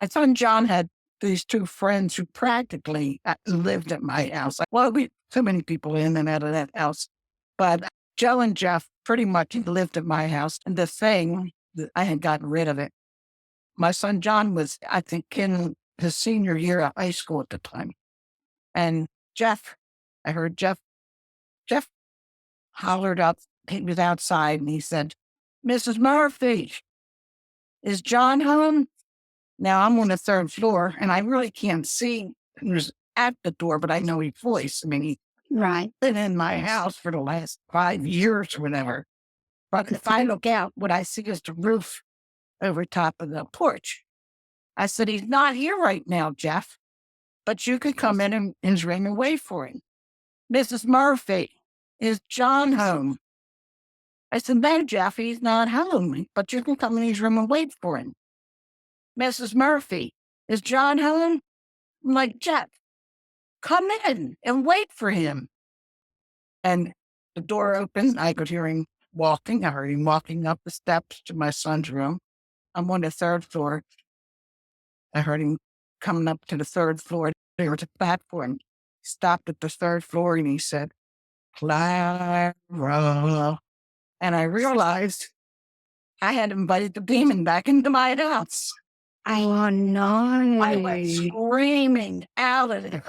my son John had these 2 friends who practically lived at my house. Well, we so many people in and out of that house, but Joe and Jeff pretty much lived at my house. And the thing that I had gotten rid of it. My son John was, I think, in his senior year of high school at the time. And I heard Jeff hollered up. He was outside and he said, "Mrs. Murphy, is John home?" Now I'm on the 3rd floor and I really can't see who's at the door, but I know his voice. I mean, he's been in my house for the last 5 years or whatever. But if I look out, what I see is the roof over top of the porch. I said, "He's not here right now, Jeff, but you could come in and ring and wait for him. Mrs. Murphy, is John home?" I said, "No, Jeff, he's not home, but you can come in his room and wait for him. Mrs. Murphy, is John home?" I'm like, "Jeff, come in and wait for him." And the door opened. I could hear him walking. I heard him walking up the steps to my son's room. I'm on the 3rd floor. I heard him coming up to the third floor. There was a platform. He stopped at the third floor and he said, Clara. And I realized I had invited the demon back into my house. Oh, no. I went screaming out of there.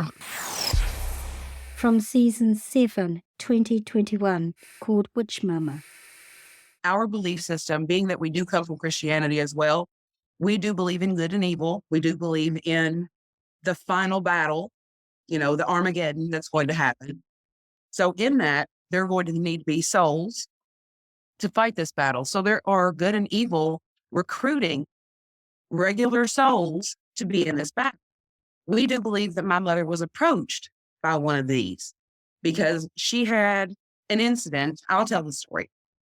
From season 7, 2021, called Witch Mama. Our belief system, being that we do come from Christianity as well, we do believe in good and evil. We do believe in the final battle, the Armageddon that's going to happen. So in that, there are going to need to be souls to fight this battle. So there are good and evil recruiting regular souls to be in this battle. We do believe that my mother was approached by one of these because she had an incident. I'll tell the story.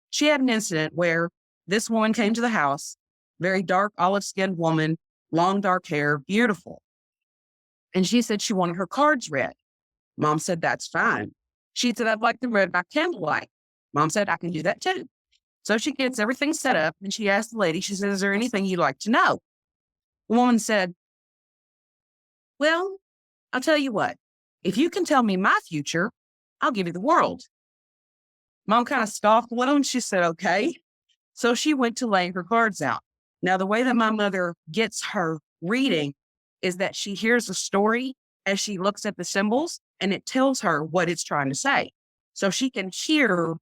She had an incident where this woman came to the house, very dark, olive-skinned woman, long dark hair, beautiful. And she said she wanted her cards read. Mom said, that's fine. She said, I'd like them read by candlelight. Mom said, I can do that too. So she gets everything set up and she asked the lady, she said, is there anything you'd like to know? The woman said, well, I'll tell you what, if you can tell me my future, I'll give you the world. Mom kind of scoffed a little and she said, okay. So she went to lay her cards out. Now, the way that my mother gets her reading is that she hears a story as she looks at the symbols and it tells her what it's trying to say. So she can hear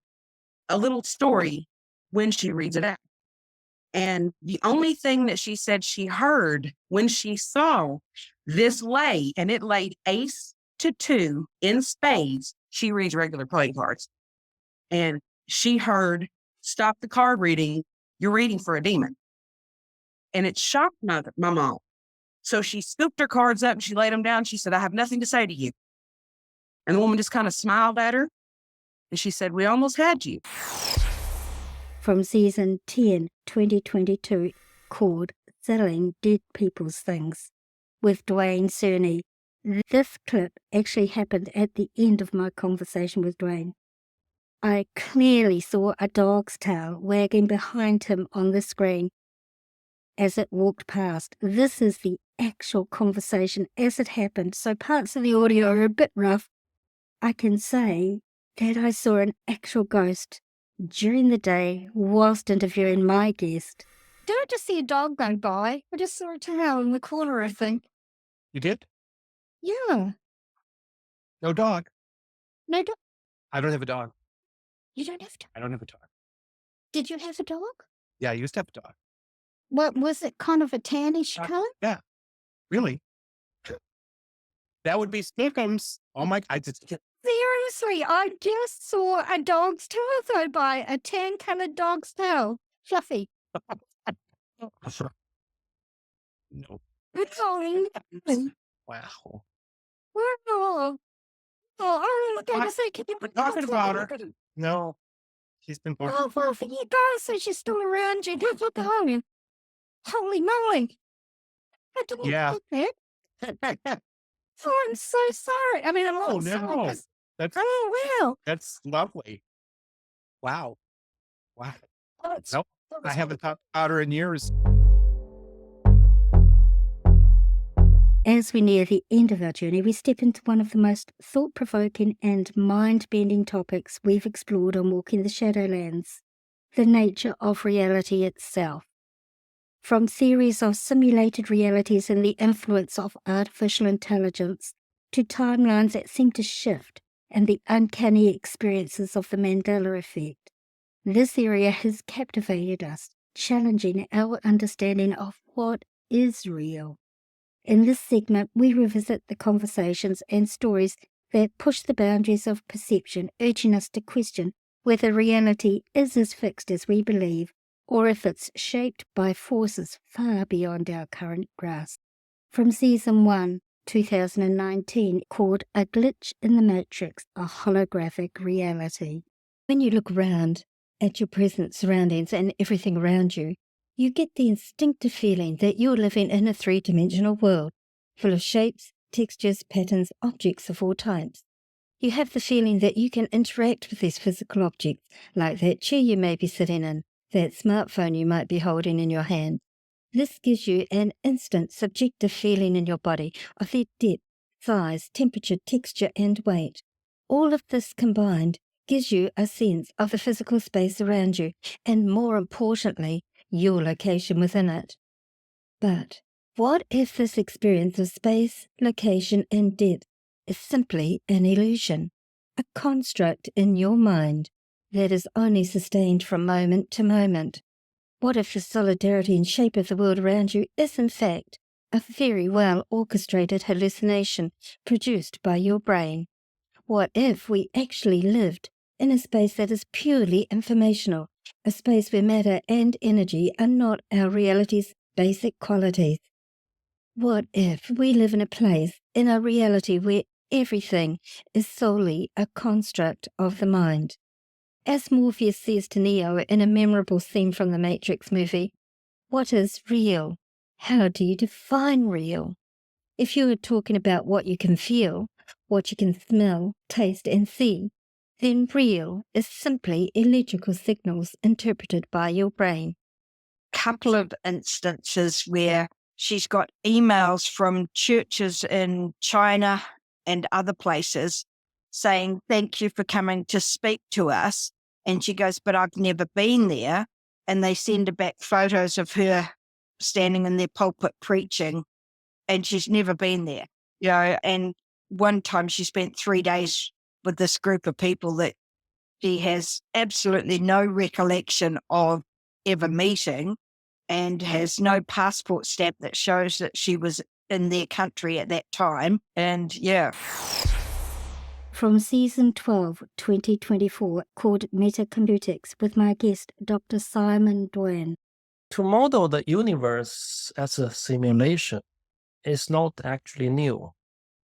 a little story when she reads it out. And the only thing that she said she heard when she saw this lay, and it laid ace to 2 in spades, she reads regular playing cards. And she heard, stop the card reading, you're reading for a demon. And it shocked my mom. So she scooped her cards up and she laid them down. She said, I have nothing to say to you. And the woman just kind of smiled at her. And she said, we almost had you. From season 10, 2022, called Selling Dead People's Things, with Dwayne Cerny. This clip actually happened at the end of my conversation with Dwayne. I clearly saw a dog's tail wagging behind him on the screen as it walked past. This is the actual conversation as it happened, so parts of the audio are a bit rough. I can say that I saw an actual ghost during the day whilst interviewing my guest. Did I just see a dog go by? I just saw a tail in the corner, I think. You did? Yeah. No dog. No dog. I don't have a dog. You don't have to. I don't have a dog. Did you have a dog? Yeah, I used to have a dog. What was it? Kind of a tannish color? Yeah. Really? That would be Stickums. Oh my, I just. Seriously, I just saw a dog's tail go by, a tan-colored dog's tail. Fluffy. No. It's all Wow. Oh, I don't know. We're talking about her. No. She's been born. Oh, well, for you guys, so she's still around you. Look at home. Holy moly. I didn't expect that. Oh, I'm so sorry. I mean, I'm not sorry. That's, wow. That's lovely. Wow. Wow. That's, Nope. I haven't talked about her in years. As we near the end of our journey, we step into one of the most thought-provoking and mind-bending topics we've explored on Walking the Shadowlands, the nature of reality itself. From theories of simulated realities and the influence of artificial intelligence, to timelines that seem to shift and the uncanny experiences of the Mandela effect. This area has captivated us, challenging our understanding of what is real. In this segment, we revisit the conversations and stories that push the boundaries of perception, urging us to question whether reality is as fixed as we believe, or if it's shaped by forces far beyond our current grasp. From Season 1, 2019, called A Glitch in the Matrix, a Holographic Reality. When you look around at your present surroundings and everything around you, you get the instinctive feeling that you're living in a three-dimensional world, full of shapes, textures, patterns, objects of all types. You have the feeling that you can interact with these physical objects, like that chair you may be sitting in, that smartphone you might be holding in your hand. This gives you an instant subjective feeling in your body of their depth, size, temperature, texture, and weight. All of this combined gives you a sense of the physical space around you, and more importantly, your location within it. But what if this experience of space, location, and depth is simply an illusion, a construct in your mind that is only sustained from moment to moment? What if the solidarity and shape of the world around you is, in fact, a very well orchestrated hallucination produced by your brain? What if we actually lived in a space that is purely informational, a space where matter and energy are not our reality's basic qualities? What if we live in a place, in a reality where everything is solely a construct of the mind? As Morpheus says to Neo in a memorable scene from the Matrix movie, what is real? How do you define real? If you are talking about what you can feel, what you can smell, taste, and see, then real is simply electrical signals interpreted by your brain. Couple of instances where she's got emails from churches in China and other places saying, thank you for coming to speak to us. And she goes, but I've never been there. And they send her back photos of her standing in their pulpit preaching, and she's never been there. And one time she spent 3 days with this group of people that she has absolutely no recollection of ever meeting, and has no passport stamp that shows that she was in their country at that time. And From Season 12, 2024, called Metacomputics, with my guest, Dr. Simon Duan. To model the universe as a simulation is not actually new.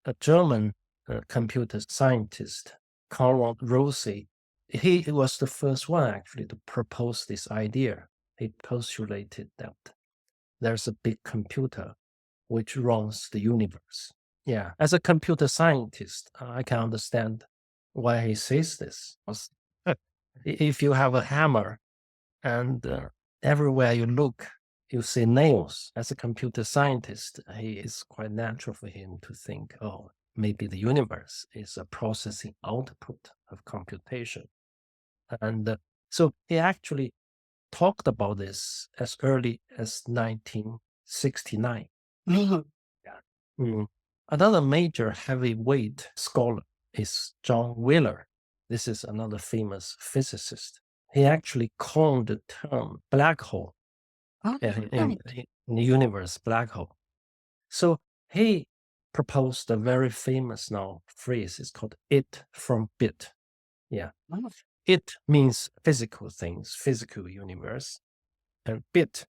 A German computer scientist, Konrad Rossi, he was the first one actually to propose this idea. He postulated that there's a big computer which runs the universe. Yeah, as a computer scientist, I can understand why he says this. If you have a hammer and everywhere you look, you see nails. As a computer scientist, it's quite natural for him to think, oh, maybe the universe is a processing output of computation. And so he actually talked about this as early as 1969. Another major heavyweight scholar is John Wheeler. This is another famous physicist. He actually coined the term black hole in the universe, black hole. So he proposed a very famous now phrase. It's called it from bit. Yeah. It means physical things, physical universe. And bit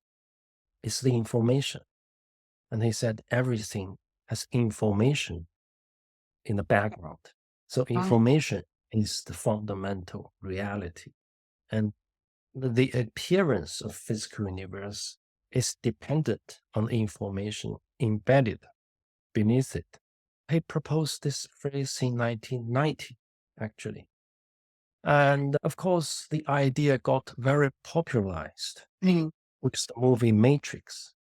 is the information. And he said everything has information in the background. So information is the fundamental reality. And the appearance of physical universe is dependent on information embedded beneath it. He proposed this phrase in 1990, actually. And of course, the idea got very popularized with the movie Matrix.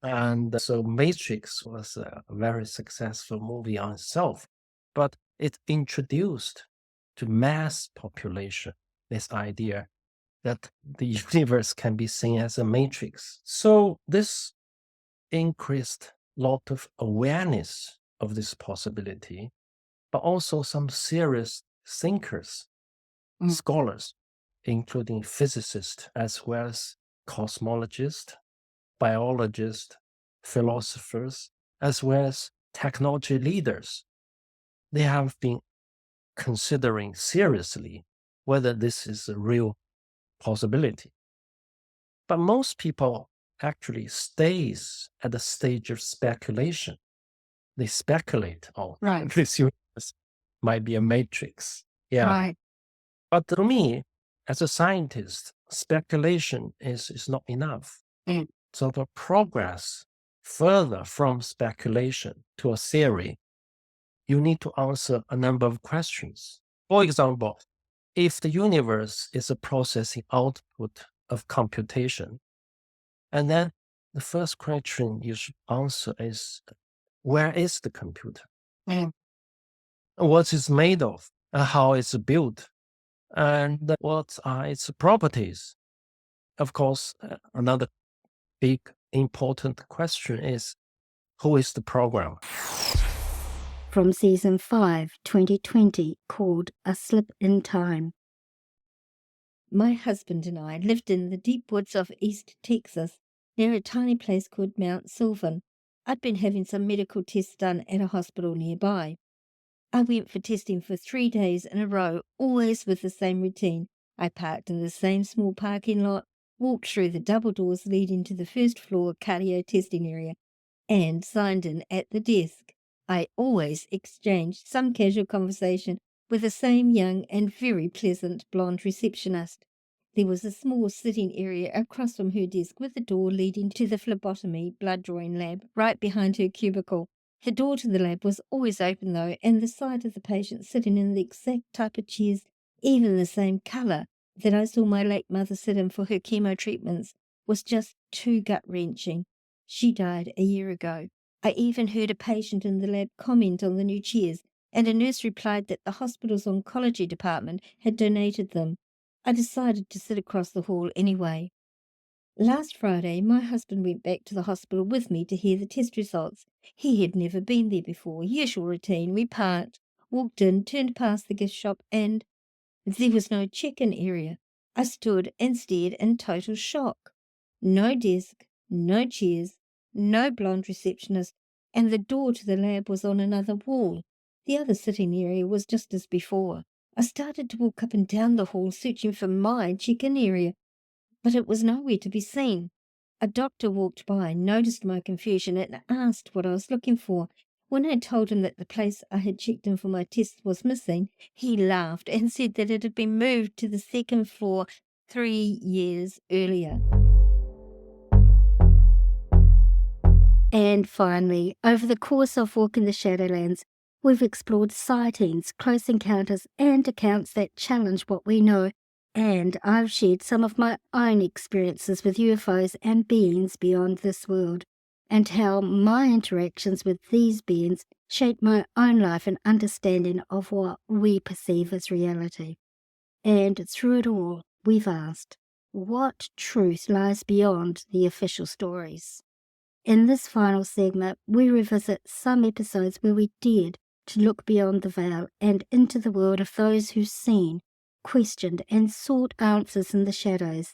And so Matrix was a very successful movie on itself, but it introduced to mass population this idea that the universe can be seen as a matrix. So this increased a lot of awareness of this possibility, but also some serious thinkers, scholars, including physicists as well as cosmologists, biologists, philosophers, as well as technology leaders. They have been considering seriously whether this is a real possibility. But most people actually stays at the stage of speculation. They speculate, this universe might be a matrix. Yeah. But to me, as a scientist, speculation is not enough. So to progress further from speculation to a theory, you need to answer a number of questions. For example, if the universe is a processing output of computation, and then the first question you should answer is, where is the computer? What it's made of, and how it's built, and what are its properties? Of course, another big important question is, who is the programmer? From Season 5, 2020, called A Slip in Time. My husband and I lived in the deep woods of East Texas, near a tiny place called Mount Sylvan. I'd been having some medical tests done at a hospital nearby. I went for testing for 3 days in a row, always with the same routine. I parked in the same small parking lot, walked through the double doors leading to the first floor cardio testing area, and signed in at the desk. I always exchanged some casual conversation with the same young and very pleasant blonde receptionist. There was a small sitting area across from her desk with a door leading to the phlebotomy blood drawing lab right behind her cubicle. The door to the lab was always open though, and the sight of the patient sitting in the exact type of chairs, even the same colour, that I saw my late mother sit in for her chemo treatments was just too gut-wrenching. She died a year ago. I even heard a patient in the lab comment on the new chairs, and a nurse replied that the hospital's oncology department had donated them. I decided to sit across the hall anyway. Last Friday, my husband went back to the hospital with me to hear the test results. He had never been there before. Usual routine. We parked, walked in, turned past the gift shop, and there was no check-in area. I stood and stared in total shock. No desk, no chairs, no blonde receptionist, and the door to the lab was on another wall. The other sitting area was just as before. I started to walk up and down the hall searching for my check-in area, but it was nowhere to be seen. A doctor walked by, noticed my confusion, and asked what I was looking for. When I told him that the place I had checked in for my tests was missing, he laughed and said that it had been moved to the second floor 3 years earlier. And finally, over the course of Walking the Shadowlands, we've explored sightings, close encounters, and accounts that challenge what we know, and I've shared some of my own experiences with UFOs and beings beyond this world, and how my interactions with these beings shape my own life and understanding of what we perceive as reality. And through it all, we've asked, what truth lies beyond the official stories? In this final segment, we revisit some episodes where we dared to look beyond the veil and into the world of those who've seen, questioned, and sought answers in the shadows.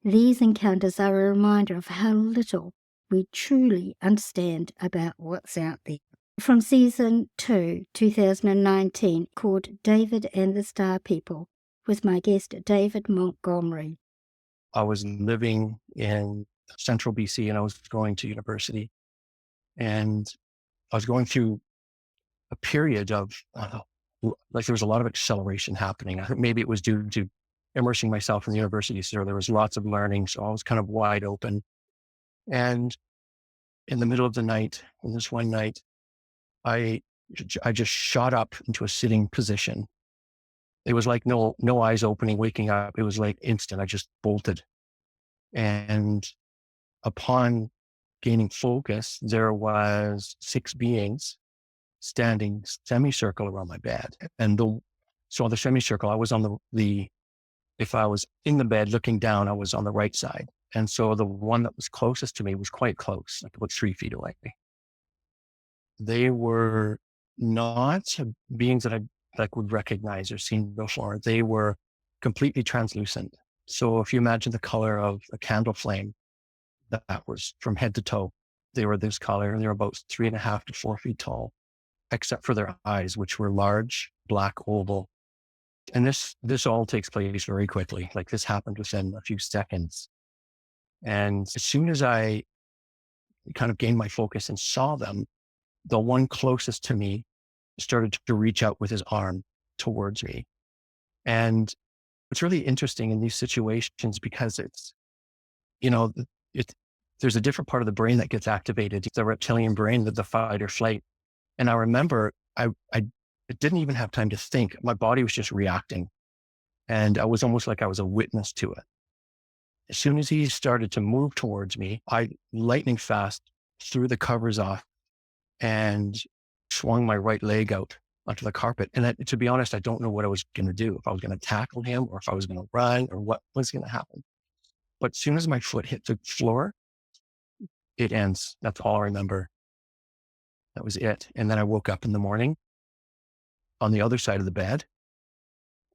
These encounters are a reminder of how little we truly understand about what's out there. From Season 2, 2019, called David and the Star People, with my guest David Montgomery. I was living in central BC and I was going to university, and I was going through a period of like there was a lot of acceleration happening. I think maybe it was due to immersing myself in the university, so there was lots of learning, so I was kind of wide open. And in the middle of the night, in this one night, I just shot up into a sitting position. It was like no eyes opening, waking up. It was like instant. I just bolted. And upon gaining focus, there was 6 beings standing semicircle around my bed. And so on the semicircle, I was on if I was in the bed looking down, I was on the right side. And so the one that was closest to me was quite close, like about 3 feet away. They were not beings that I would recognize or seen before. They were completely translucent. So if you imagine the color of a candle flame, that was from head to toe. They were this color, and they were about 3.5 to 4 feet tall, except for their eyes, which were large, black oval. And this all takes place very quickly. Like this happened within a few seconds. And as soon as I kind of gained my focus and saw them, the one closest to me started to reach out with his arm towards me. And it's really interesting in these situations because it's, there's a different part of the brain that gets activated, the reptilian brain, the fight or flight. And I remember I didn't even have time to think. My body was just reacting. And I was almost like I was a witness to it. As soon as he started to move towards me, I lightning fast threw the covers off and swung my right leg out onto the carpet. And to be honest, I don't know what I was going to do, if I was going to tackle him or if I was going to run or what was going to happen. But as soon as my foot hit the floor, it ends. That's all I remember. That was it. And then I woke up in the morning on the other side of the bed.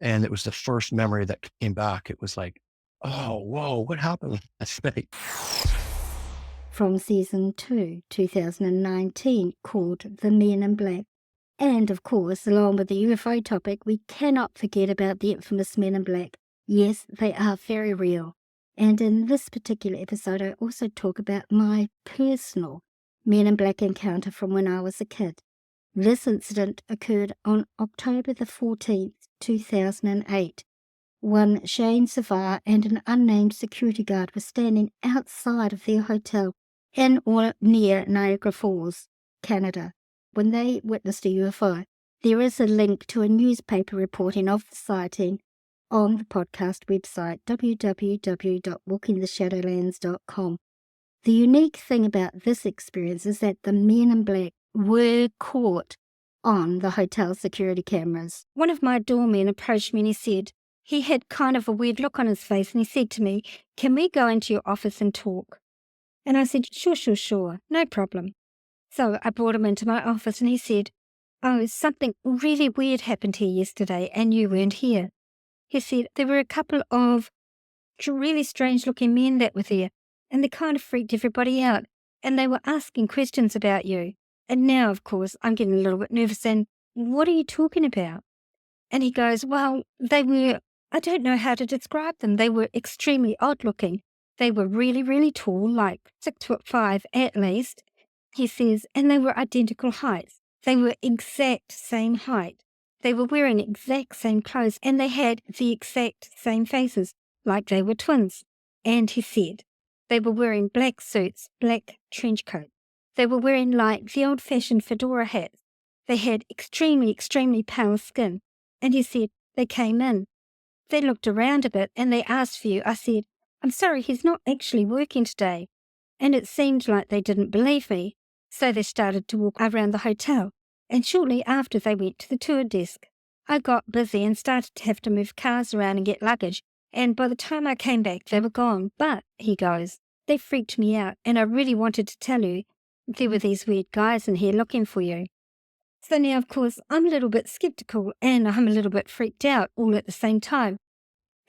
And it was the first memory that came back. It was like, oh, whoa, what happened last night? From season 2, 2019, called The Men in Black. And of course, along with the UFO topic, we cannot forget about the infamous Men in Black. Yes, they are very real. And in this particular episode, I also talk about my personal Men in Black encounter from when I was a kid. This incident occurred on October the 14th, 2008, when Shane Savar and an unnamed security guard were standing outside of their hotel in or near Niagara Falls, Canada, when they witnessed a UFO. There is a link to a newspaper reporting of the sighting on the podcast website, www.walkingtheshadowlands.com. The unique thing about this experience is that the Men in Black were caught on the hotel security cameras. One of my doormen approached me and he said, he had kind of a weird look on his face, and he said to me, "Can we go into your office and talk?" And I said, sure, no problem. So I brought him into my office and he said, "Oh, something really weird happened here yesterday and you weren't here." He said, "There were a couple of really strange looking men that were there and they kind of freaked everybody out and they were asking questions about you. And now, of course, I'm getting a little bit nervous and what are you talking about?" And he goes, "Well, they were, I don't know how to describe them. They were extremely odd looking. They were really, really tall, like 6'5" at least." He says, and they were identical heights. They were exact same height. They were wearing exact same clothes and they had the exact same faces, like they were twins. And he said, they were wearing black suits, black trench coats. They were wearing like the old-fashioned fedora hats. They had extremely, extremely pale skin. And he said, they came in. They looked around a bit and they asked for you. I said, "I'm sorry, he's not actually working today." And it seemed like they didn't believe me. So they started to walk around the hotel. And shortly after they went to the tour desk. I got busy and started to have to move cars around and get luggage. And by the time I came back, they were gone. But, he goes, they freaked me out and I really wanted to tell you there were these weird guys in here looking for you. So now, of course, I'm a little bit skeptical and I'm a little bit freaked out all at the same time.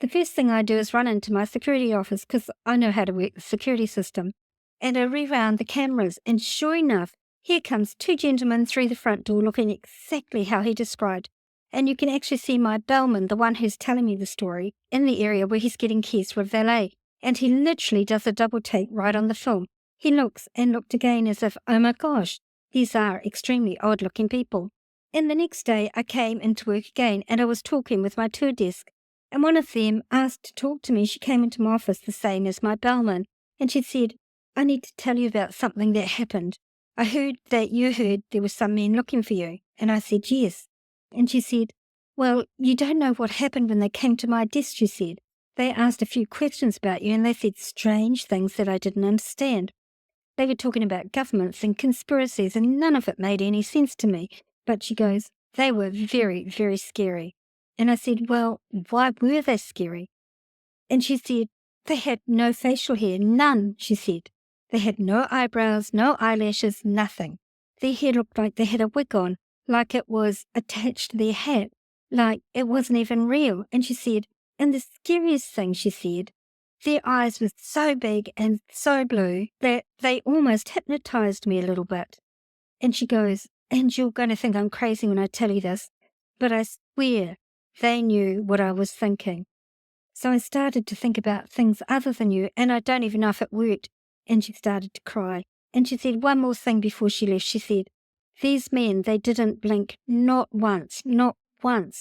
The first thing I do is run into my security office because I know how to work the security system. And I rewound the cameras and sure enough, here comes two gentlemen through the front door looking exactly how he described. And you can actually see my bellman, the one who's telling me the story, in the area where he's getting keys for valet. And he literally does a double take right on the film. He looks and looked again as if, oh my gosh, these are extremely odd-looking people. And the next day I came into work again and I was talking with my tour desk. And one of them asked to talk to me. She came into my office the same as my bellman. And she said, "I need to tell you about something that happened. I heard that you heard there were some men looking for you." And I said, "Yes." And she said, "Well, you don't know what happened when they came to my desk," she said. "They asked a few questions about you and they said strange things that I didn't understand. They were talking about governments and conspiracies and none of it made any sense to me." But she goes, "They were very, very scary." And I said, "Well, why were they scary?" And she said, "They had no facial hair, none," she said. "They had no eyebrows, no eyelashes, nothing. Their hair looked like they had a wig on, like it was attached to their hat, like it wasn't even real." And she said, and the scariest thing, she said, their eyes were so big and so blue that they almost hypnotized me a little bit. And she goes, "And you're going to think I'm crazy when I tell you this, but I swear they knew what I was thinking. So I started to think about things other than you, and I don't even know if it worked." And she started to cry. And she said one more thing before she left. She said, "These men, they didn't blink. Not once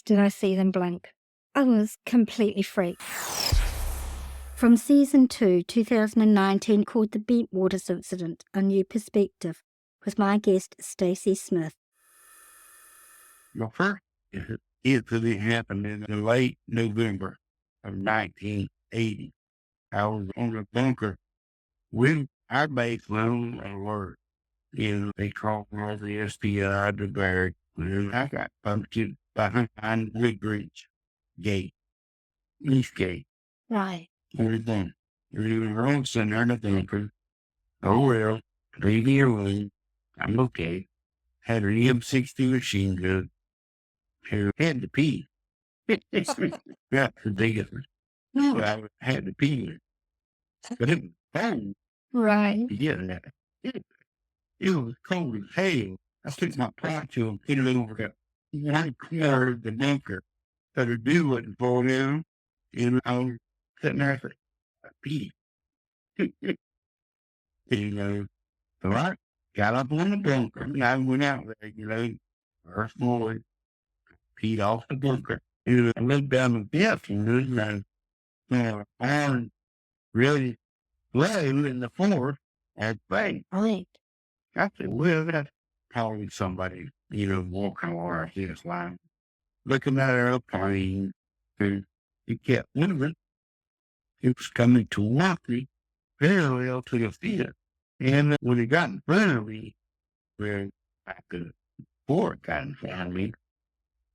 did I see them blink." I was completely freaked. From Season 2, 2019, called The Bentwaters Incident, A New Perspective, with my guest, Stacey Smith. The first incident happened in the late November of 1980. I was on the bunker with our base loan alert. They called all the SPI, the barrack, and I got posted behind the bridge gate, east gate. Right. Everything. We were all sitting there in the bunker. Oh well, leave me alone. I'm okay. Had an M60 machine gun. Who had to pee. That's the biggest one. So I had to pee. But it was fun. Right. Yeah. It was cold as hell. I took my poncho and put it over one corner of the bunker. So the dew wouldn't fall down. And I was sitting there for a pee. So I got up on the bunker and I went out there, first morning, peed off the bunker. And I looked down the depth and there's iron really low in the forest at bay. Right. I said, well, that's probably somebody, walking around this line. Looking at our plane, and it kept moving. It was coming towards me, parallel to the field. And when it got in front of me, where I could, before it got in front of me,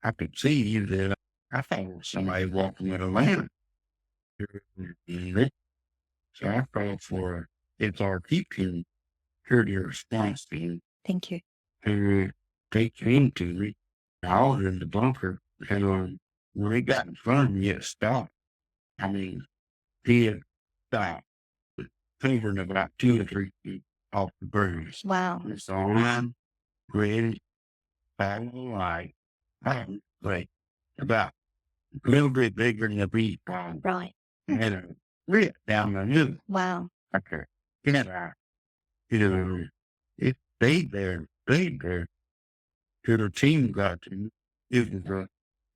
I could see that I thought it was somebody walking with a lantern. So I called for its RT team, security response team, Thank you. to take him to me. I was in the bunker, and when it got in front of me, it stopped. I mean, he had stopped, hovering about 2 or 3 feet off the bridge. Wow. It's on, ready, back of the light, wait, about a little bit bigger than a beach ball. Right. And a rip down the hill. Wow. Okay. Get out. It stayed there, till the team got to me. It was a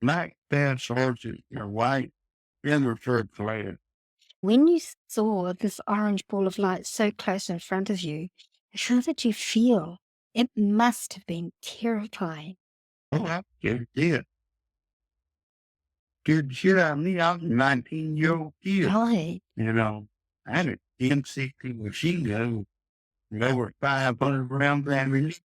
black band sergeant, a white, in the third class. When you saw this orange ball of light so close in front of you, how did you feel? It must have been terrifying. Oh, I just did. Scared the shit out of me. I was a 19-year-old kid. Right. I had an M60 machine gun with over 500 rounds ammunition.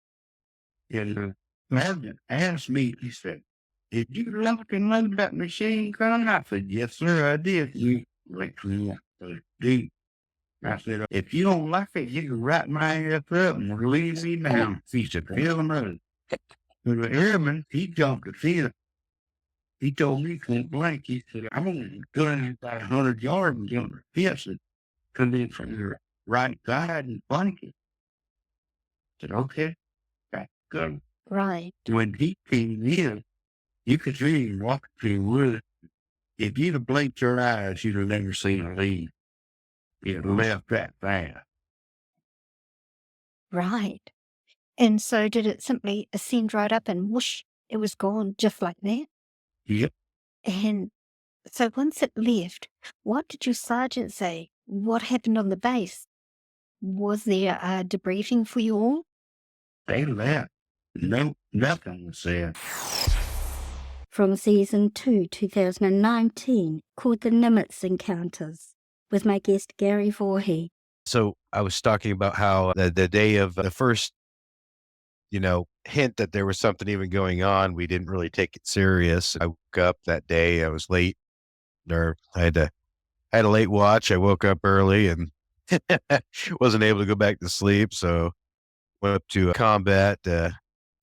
And the sergeant asked me, he said, did you lock and load that machine gun? I said, yes, sir, I did. You like me, dude. I said, if you don't like it, you can write my ass up and release me down. He said, hell no. The airman, he jumped the field. He told me point blank, he said, I'm going to go in about 100 yards and jump the fence and come in from your right side and flank it. I said, okay, that's good. Right. When he came in, you could see him walking through the woods. If you'd have blinked your eyes, you'd have never seen a leaf. It left that fast. Right. And so did it simply ascend right up and whoosh, it was gone just like that? Yep. And so once it left, what did your sergeant say? What happened on the base? Was there a debriefing for you all? They left. No, nothing was said. From season 2, 2019, called The Nimitz Encounters, with my guest Gary Voorhey. So I was talking about how the day of the first, hint that there was something even going on, we didn't really take it serious. I woke up that day. I was late. Or I had a late watch. I woke up early and wasn't able to go back to sleep. So went up to combat to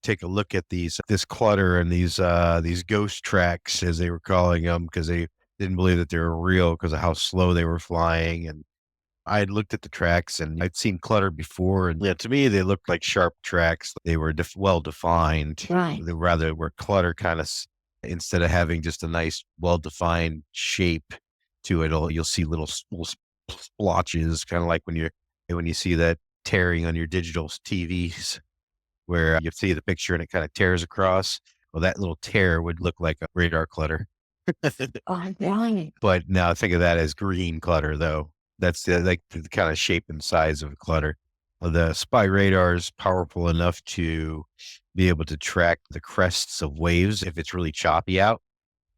take a look at this clutter and these ghost tracks, as they were calling them, because they didn't believe that they were real because of how slow they were flying. And I had looked at the tracks and I'd seen clutter before, and to me they looked like sharp tracks. They were well defined. Right. They rather were clutter kind of, instead of having just a nice well defined shape to it. You'll see little splotches, kind of like when you see that tearing on your digital TVs, where you see the picture and it kind of tears across. Well, that little tear would look like a radar clutter. Oh, right. But now think of that as green clutter, though. That's the kind of shape and size of a clutter. The spy radar is powerful enough to be able to track the crests of waves if it's really choppy out.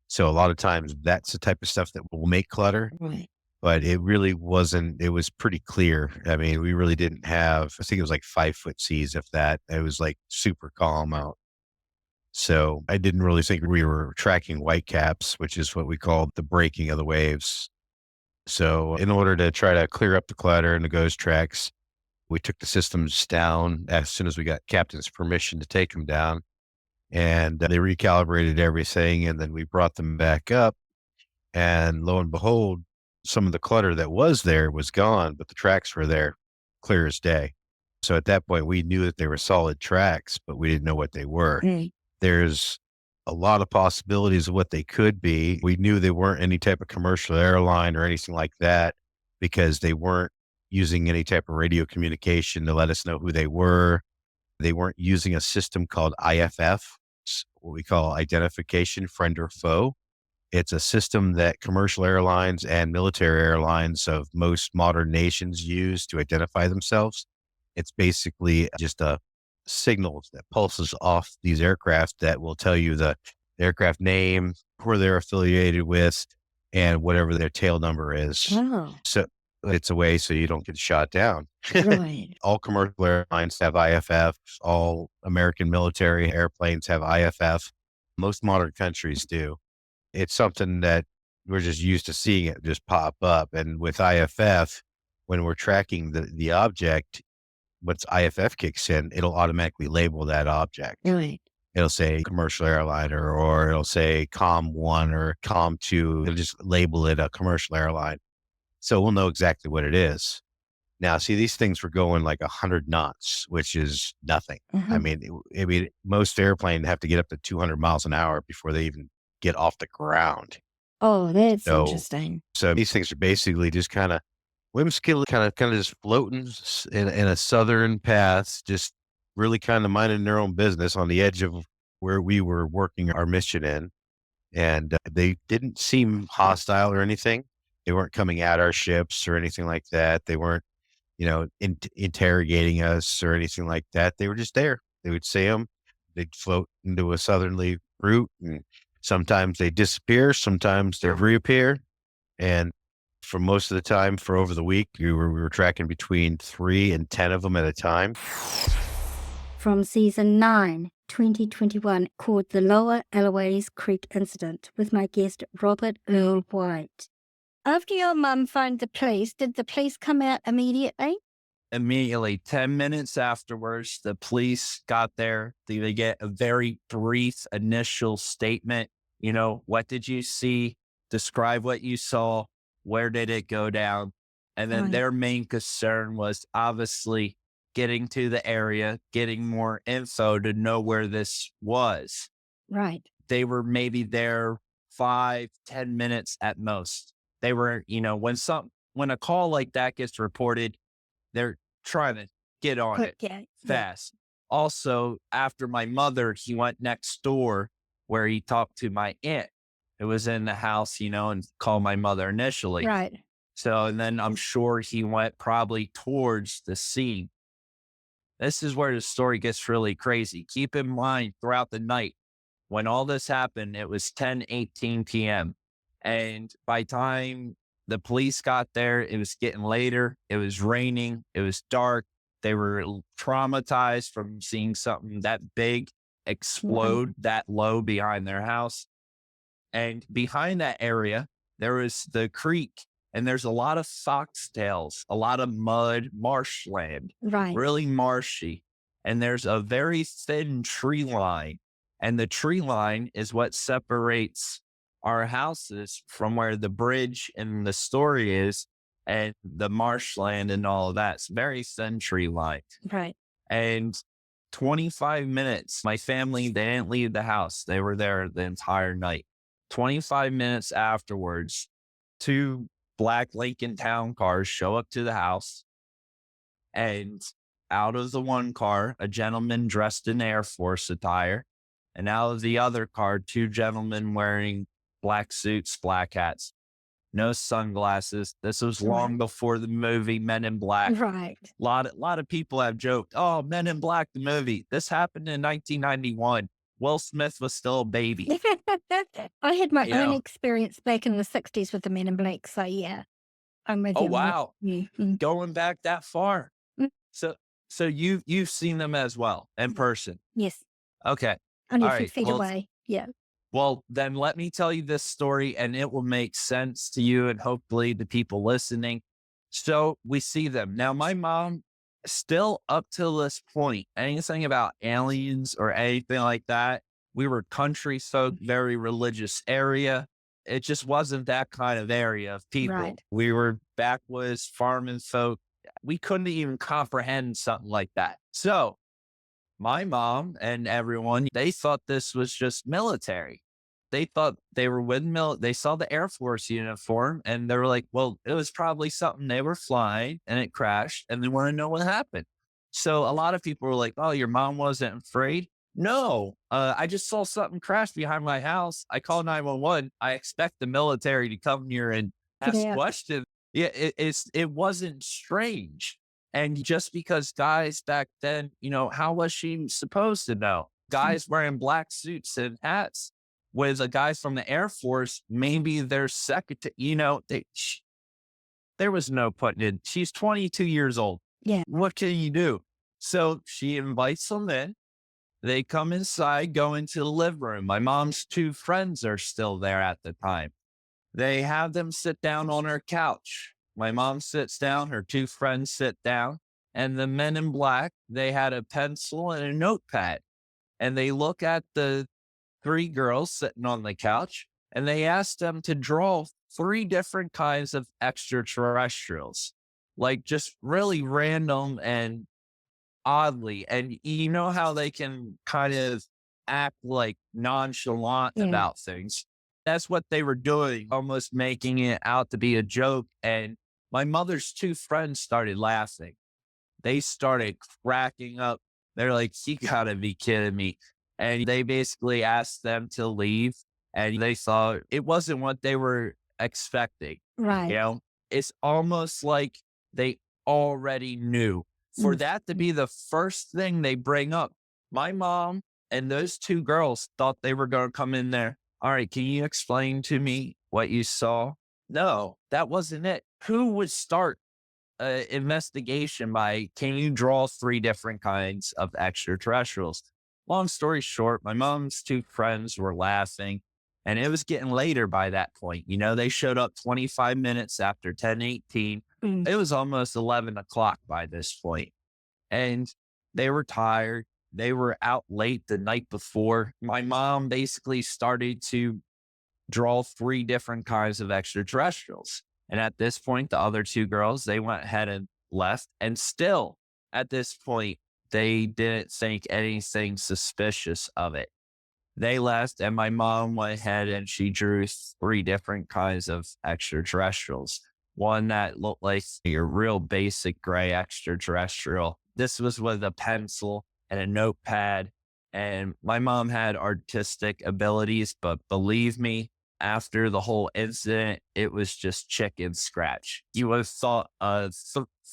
So a lot of times that's the type of stuff that will make clutter. Right. but it really wasn't, it was pretty clear. I mean, we really didn't have, I think it was like 5-foot seas, if that. It was like super calm out. So I didn't really think we were tracking whitecaps, which is what we call the breaking of the waves. So in order to try to clear up the clutter and the ghost tracks, we took the systems down as soon as we got captain's permission to take them down. And they recalibrated everything, and then we brought them back up. And lo and behold, some of the clutter that was there was gone, but the tracks were there, clear as day. So at that point, we knew that they were solid tracks, but we didn't know what they were. There's a lot of possibilities of what they could be. We knew they weren't any type of commercial airline or anything like that, because they weren't using any type of radio communication to let us know who they were. They weren't using a system called IFF, what we call identification, friend or foe. It's a system that commercial airlines and military airlines of most modern nations use to identify themselves. It's basically just a signal that pulses off these aircraft that will tell you the aircraft name, who they're affiliated with, and whatever their tail number is. Oh. So it's a way so you don't get shot down. Right. All commercial airlines have IFF. All American military airplanes have IFF. Most modern countries do. It's something that we're just used to seeing it just pop up. And with IFF, when we're tracking the object, once IFF kicks in, it'll automatically label that object. Right. It'll say commercial airliner, or it'll say COM1 or COM2. It'll just label it a commercial airline. So we'll know exactly what it is. Now, see, these things were going like 100 knots, which is nothing. I mean, most airplanes have to get up to 200 miles an hour before they even get off the ground. Oh, that's interesting. So these things are basically just kind of whimsical, kind of just floating in a southern path, just really kind of minding their own business on the edge of where we were working our mission in. And they didn't seem hostile or anything. They weren't coming at our ships or anything like that. They weren't, interrogating us or anything like that. They were just there. They would see them. They'd float into a southerly route, and sometimes they disappear. Sometimes they reappear. And for most of the time, for over the week, we were tracking between 3 and 10 of them at a time. From season 9, 2021, called The Lower Eloise Creek Incident, with my guest Robert Earl White. After your mum found the police, did the police come out immediately? Immediately, 10 minutes afterwards, the police got there. They get a very brief initial statement. What did you see? Describe what you saw. Where did it go down? And then their main concern was obviously getting to the area, getting more info to know where this was. Right. They were maybe there 5-10 minutes at most. They were, when a call like that gets reported, they're trying to get on it fast. Also, after my mother, he went next door where he talked to my aunt. It was in the house, and called my mother initially. Right. So, and then I'm sure he went probably towards the scene. This is where the story gets really crazy. Keep in mind, throughout the night, when all this happened, it was 10:18 p.m. And by the time the police got there, it was getting later. It was raining. It was dark. They were traumatized from seeing something that big explode that low behind their house. And behind that area, there was the creek, and there's a lot of foxtails, a lot of mud, marshland, really marshy. And there's a very thin tree line. And the tree line is what separates our houses from where the bridge and the story is, and the marshland and all of that. It's very thin tree line. Right. And 25 minutes, my family, they didn't leave the house. They were there the entire night. 25 minutes afterwards, 2 black Lincoln Town cars show up to the house. And out of the one car, a gentleman dressed in Air Force attire. And out of the other car, 2 gentlemen wearing black suits, black hats, no sunglasses. This was long before the movie Men in Black. Right. A lot of people have joked, oh, Men in Black, the movie. This happened in 1991. Will Smith was still a baby. I had my own experience back in the 60s with the Men in Black, so yeah. I'm with Oh, you. wow. Mm. Going back that far. Mm. So you've seen them as well in person. Yes, Okay. only All a few right. feet away. Yeah. Well, then let me tell you this story and it will make sense to you and hopefully the people listening. So we see them. Now, my mom, still up till this point, anything about aliens or anything like that, we were country folk, very religious area. It just wasn't that kind of area of people. Right. We were backwoods farming folk. We couldn't even comprehend something like that. So my mom and everyone, they thought this was just military. They thought they were with they saw the Air Force uniform and they were like, well, it was probably something they were flying and it crashed and they want to know what happened. So a lot of people were like, oh, your mom wasn't afraid. No, I just saw something crash behind my house. I called 911. I expect the military to come here and ask Yeah. questions. Yeah, it wasn't strange. And just because guys back then, how was she supposed to know? Guys wearing black suits and hats with a guys from the Air Force, maybe their secretary, there was no putting in. She's 22 years old. Yeah. What can you do? So she invites them in. They come inside, go into the living room. My mom's two friends are still there at the time. They have them sit down on her couch. My mom sits down, her two friends sit down, and the men in black, they had a pencil and a notepad. And they look at the three girls sitting on the couch and they asked them to draw three different kinds of extraterrestrials, like just really random and oddly. And you know how they can kind of act like nonchalant Yeah. about things. That's what they were doing, almost making it out to be a joke. And my mother's two friends started laughing. They started cracking up. They're like, you gotta be kidding me. And they basically asked them to leave. And they thought it wasn't what they were expecting. Right. It's almost like they already knew. For Mm. that to be the first thing they bring up, my mom and those two girls thought they were going to come in there. All right, can you explain to me what you saw? No, that wasn't it. Who would start an investigation by, can you draw three different kinds of extraterrestrials? Long story short, my mom's two friends were laughing and it was getting later by that point. They showed up 25 minutes after 10:18. Mm. It was almost 11 o'clock by this point. And they were tired. They were out late the night before. My mom basically started to draw three different kinds of extraterrestrials. And at this point, the other two girls, they went ahead and left. And still, at this point, they didn't think anything suspicious of it. They left, and my mom went ahead and she drew three different kinds of extraterrestrials. One that looked like your real basic gray extraterrestrial. This was with a pencil and a notepad. And my mom had artistic abilities, but believe me, after the whole incident, it was just chicken scratch. You would have thought a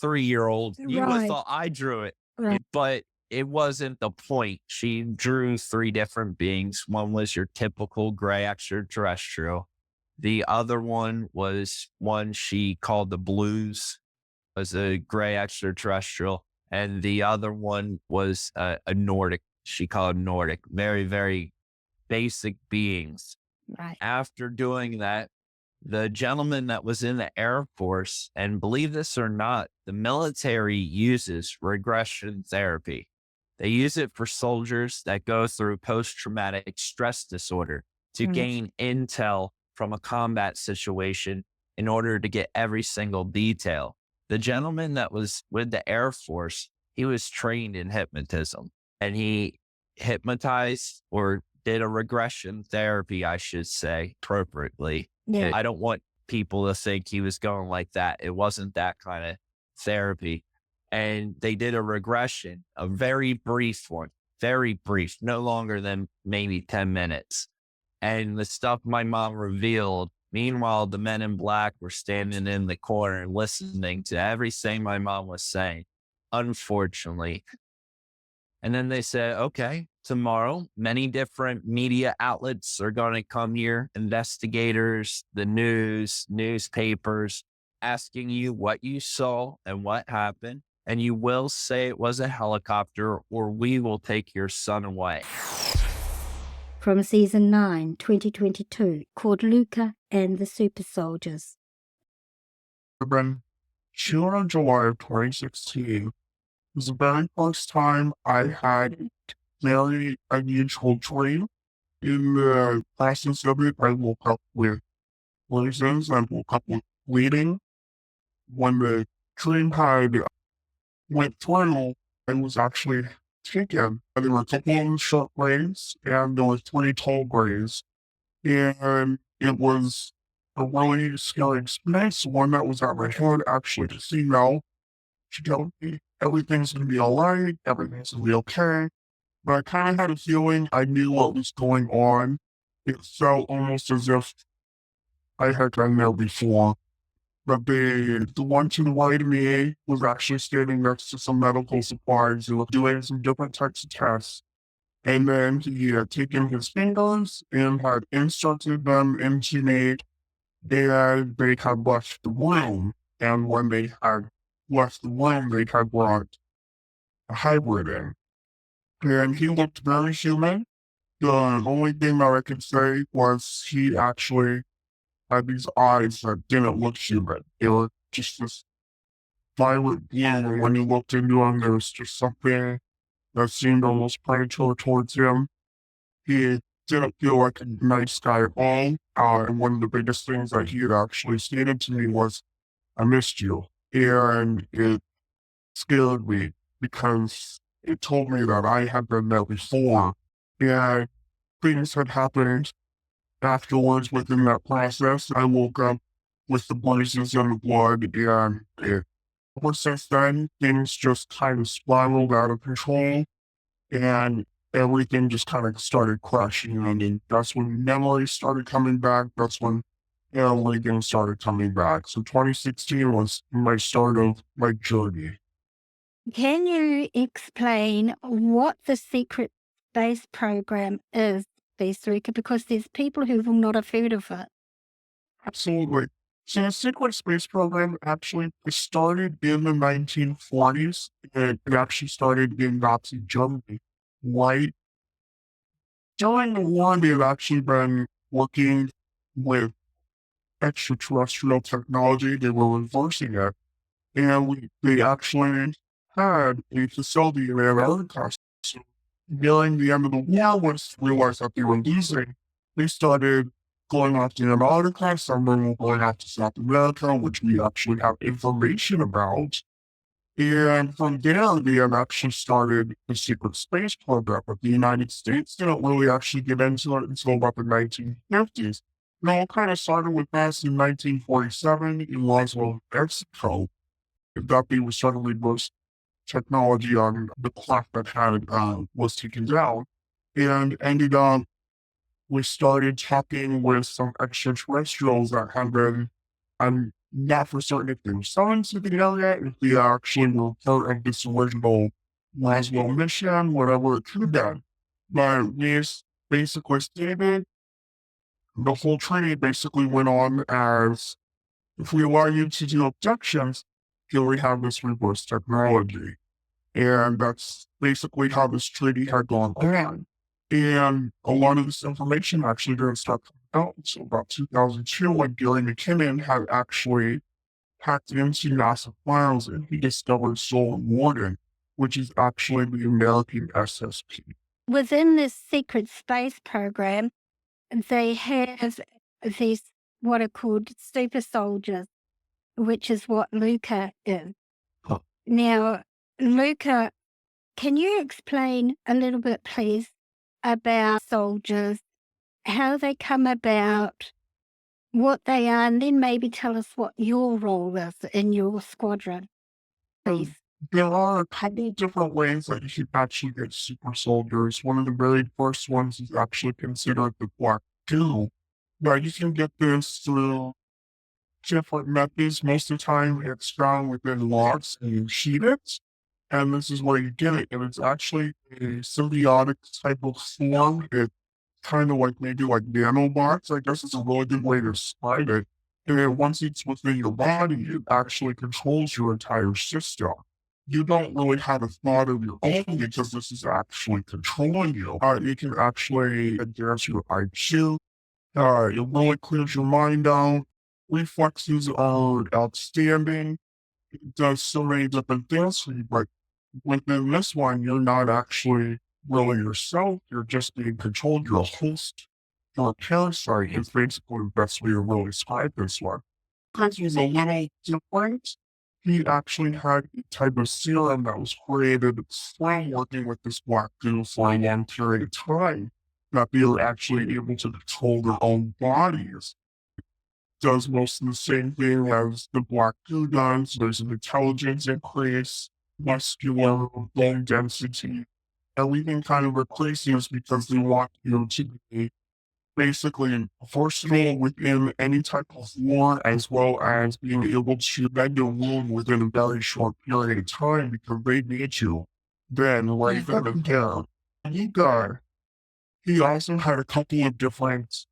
3-year-old, you would have Right. thought I drew it, Right. but it wasn't the point. She drew three different beings. One was your typical gray extraterrestrial. The other one was one she called the blues, was a gray extraterrestrial. And the other one was a Nordic. She called Nordic. Very, very basic beings. Right. After doing that, the gentleman that was in the Air Force, and believe this or not, the military uses regression therapy. They use it for soldiers that go through post-traumatic stress disorder to Mm. gain intel from a combat situation in order to get every single detail. The gentleman that was with the Air Force, he was trained in hypnotism and he hypnotized or did a regression therapy, I should say, appropriately. Yeah. I don't want people to think he was going like that. It wasn't that kind of therapy. And they did a regression, a very brief one, very brief, no longer than maybe 10 minutes. And the stuff my mom revealed, meanwhile, the men in black were standing in the corner listening to everything my mom was saying, unfortunately. And then they said, okay, tomorrow, many different media outlets are going to come here, investigators, the news, newspapers, asking you what you saw and what happened, and you will say it was a helicopter, or we will take your son away. From Season 9, 2022, called Luca and the Super Soldiers. Been June or July of 2016 was the very first time I had a very unusual dream. In the process of it, I woke up with bruises, I woke up with bleeding. When the dream had went through, I was actually taken. There were a couple of short grays, and there were 3 tall grays. And it was a really scary experience, one that was at my head actually to see now. She told me everything's gonna be alright, everything's gonna be okay. But I kind of had a feeling I knew what was going on. It felt almost as if I had been there before. But the one to the right of me was actually standing next to some medical supplies and was doing some different types of tests. And then he had taken his fingers and had inserted them into me, and they had left the room. And when they had left the room, they had brought a hybrid in. And he looked very human. The only thing that I could say was he actually had these eyes that didn't look human. They were just this violet blue, and when you looked into them, there was just something that seemed almost predatory towards him. He didn't feel like a nice guy at all. And one of the biggest things that he had actually stated to me was, "I missed you." And it scared me because it told me that I had been there before. And things had happened afterwards within that process. I woke up with the bruises and the blood, and ever since then, things just kind of spiraled out of control, and everything just kind of started crashing. And that's when memories started coming back. That's when everything started coming back. So 2016 was my start of my journey. Can you explain what the secret space program is, Luca? Because there's people who will not have heard of it. Absolutely. So the secret space program actually started in the 1940s. It actually started in Nazi Germany. Right during the war, they had actually been working with extraterrestrial technology. They were reversing it. And they actually had a facility in Antarctica. So during the end of the war, once they realized that they were losing, they started going off to Antarctica. Some of them were going off to South America, which we actually have information about. And from there, they had actually started the secret space program. But the United States didn't really actually get into it until about the 1950s. It all kind of started with us in 1947 in Roswell, Mexico. That they were suddenly most technology on the clock that had was taken down, and ended up we started talking with some extraterrestrials that had been not for certain if they were science in the area, if they actually were part of this original Roswell mission, whatever it could have been. But we basically stated the whole training basically went on as, if we allow you to do abductions, here we have this reverse technology. And that's basically how this treaty had gone on. And a lot of this information actually didn't start coming out until about 2002, when Gary McKinnon had actually hacked into NASA files and he discovered Solar Warden, which is actually the American SSP. Within this secret space program, they have these what are called super soldiers, which is what Luca is. Now, Luca, can you explain a little bit, please, about soldiers, how they come about, what they are, and then maybe tell us what your role is in your squadron, please? There are a couple different ways that you can actually get super soldiers. One of the very first ones is actually considered the Black Goo. Now, you can get this through different methods. Most of the time, it's found within logs and you heat it. And this is where you get it. And it's actually a symbiotic type of form. It's kind of like maybe like nanobots. I guess it's a really good way to describe it. And once it's within your body, it actually controls your entire system. You don't really have a thought of your own because this is actually controlling you. It can actually advance your IQ. It really clears your mind out. Reflexes are outstanding. It does so many different things for you, but within this one, you're not actually really yourself. You're just being controlled. You're a host. You're a parasite is basically the best way to really describe this one. Because he's a little different. He actually had a type of serum that was created from working with this black goo for a long period of time, that they were actually able to control their own bodies. Does most of the same thing as the black goo does. There's an intelligence increase, muscular bone density. Everything kind of replaces because they want you to be basically versatile within any type of war, as well as being able to bend your wound within a very short period of time because they need you. Then, right then and there, he also had a couple of different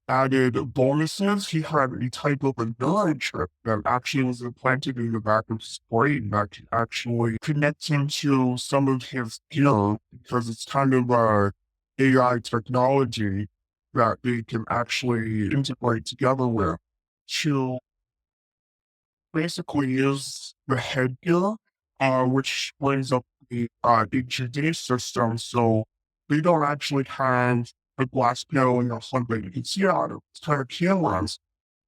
added bonuses. He had a type of a neuron chip that actually was implanted in the back of his brain that could actually connect him to some of his gear because it's kind of AI technology that they can actually integrate together with to basically use the headgear, which brings up the HUD system. So they don't actually have a glass panel or something you can see out of. It's kind of cameras.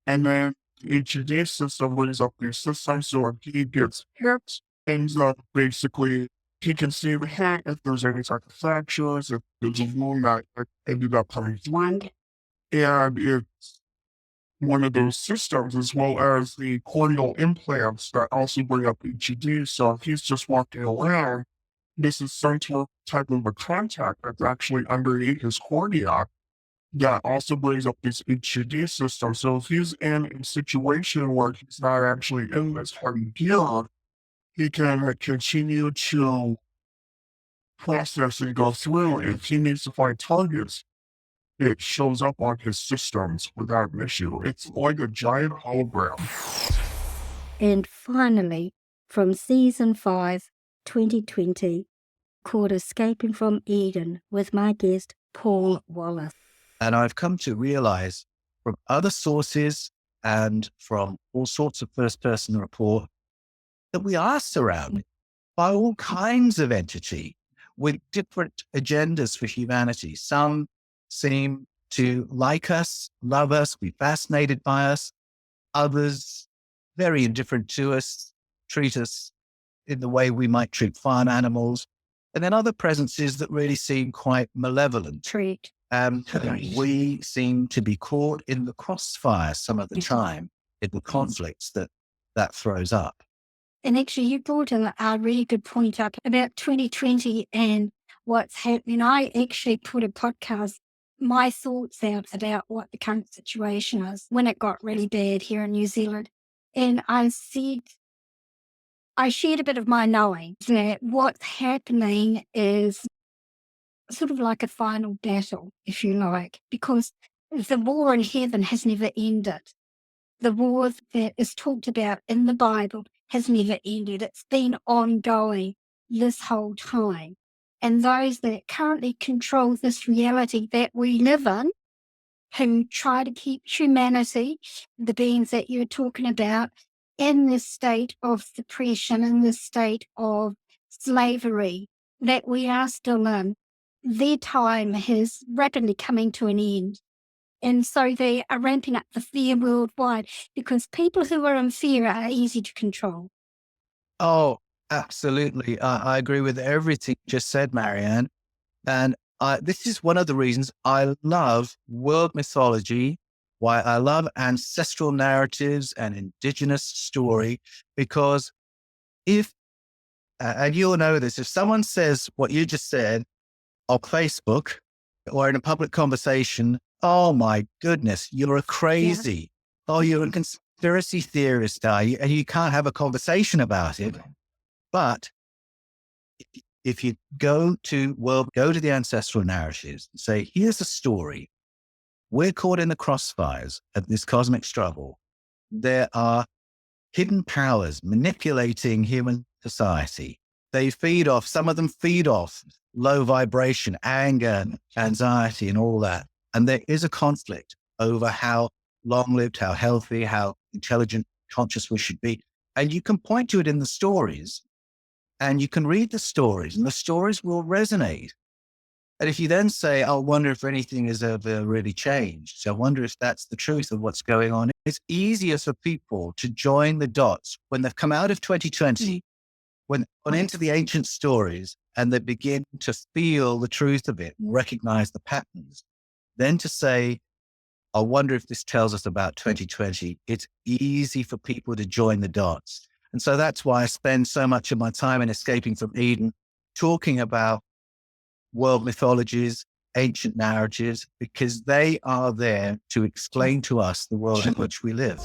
And then the HUD system brings up the system. So if he gets hit, ends up basically he can see the hit if there's any type of fractures, if there's a wound that ended up coming blind. And it's one of those systems, as well as the corneal implants that also bring up HUD. So if he's just walking around, this is some type of a contact that's actually underneath his cornea that also brings up this HUD system. So if he's in a situation where he's not actually in this heavy gear, he can continue to process and go through. If he needs to find targets, it shows up on his systems without an issue. It's like a giant hologram. And finally, from Season 5, 2020, called Escaping from Eden with my guest, Paul Wallace. And I've come to realize from other sources and from all sorts of first-person report that we are surrounded by all kinds of entity with different agendas for humanity. Some seem to like us, love us, be fascinated by us. Others, very indifferent to us, treat us in the way we might treat farm animals. And then other presences that really seem quite malevolent. We seem to be caught in the crossfire some of the time in the conflicts that throws up. And actually, you brought a really good point up about 2020 and what's happening. I actually put a podcast, my thoughts out about what the current situation is when it got really bad here in New Zealand. And I shared a bit of my knowing that what's happening is sort of like a final battle, if you like, because the war in heaven has never ended. The war that is talked about in the Bible has never ended. It's been ongoing this whole time. And those that currently control this reality that we live in, who try to keep humanity, the beings that you're talking about, in this state of suppression, in this state of slavery that we are still in, their time is rapidly coming to an end. And so they are ramping up the fear worldwide because people who are in fear are easy to control. Oh, absolutely. I agree with everything you just said, Marianne. And this is one of the reasons I love world mythology, why I love ancestral narratives and indigenous story, because and you'll know this, if someone says what you just said on Facebook or in a public conversation, oh my goodness, you're crazy. Yeah. Oh, you're a conspiracy theorist, are you? And you can't have a conversation about it. But if you go to the ancestral narratives and say, here's a story We're caught in the crossfires of this cosmic struggle. There are hidden powers manipulating human society. Some of them feed off low vibration, anger, anxiety, and all that. And there is a conflict over how long-lived, how healthy, how intelligent, conscious we should be. And you can point to it in the stories, and you can read the stories, and the stories will resonate. And if you then say, I wonder if anything has ever really changed, so I wonder if that's the truth of what's going on, it's easier for people to join the dots when they've come out of 2020, when gone into the ancient stories, and they begin to feel the truth of it and recognize the patterns. Then to say, I wonder if this tells us about 2020, it's easy for people to join the dots. And so that's why I spend so much of my time in Escaping from Eden talking about world mythologies, ancient narratives, because they are there to explain to us the world in which we live.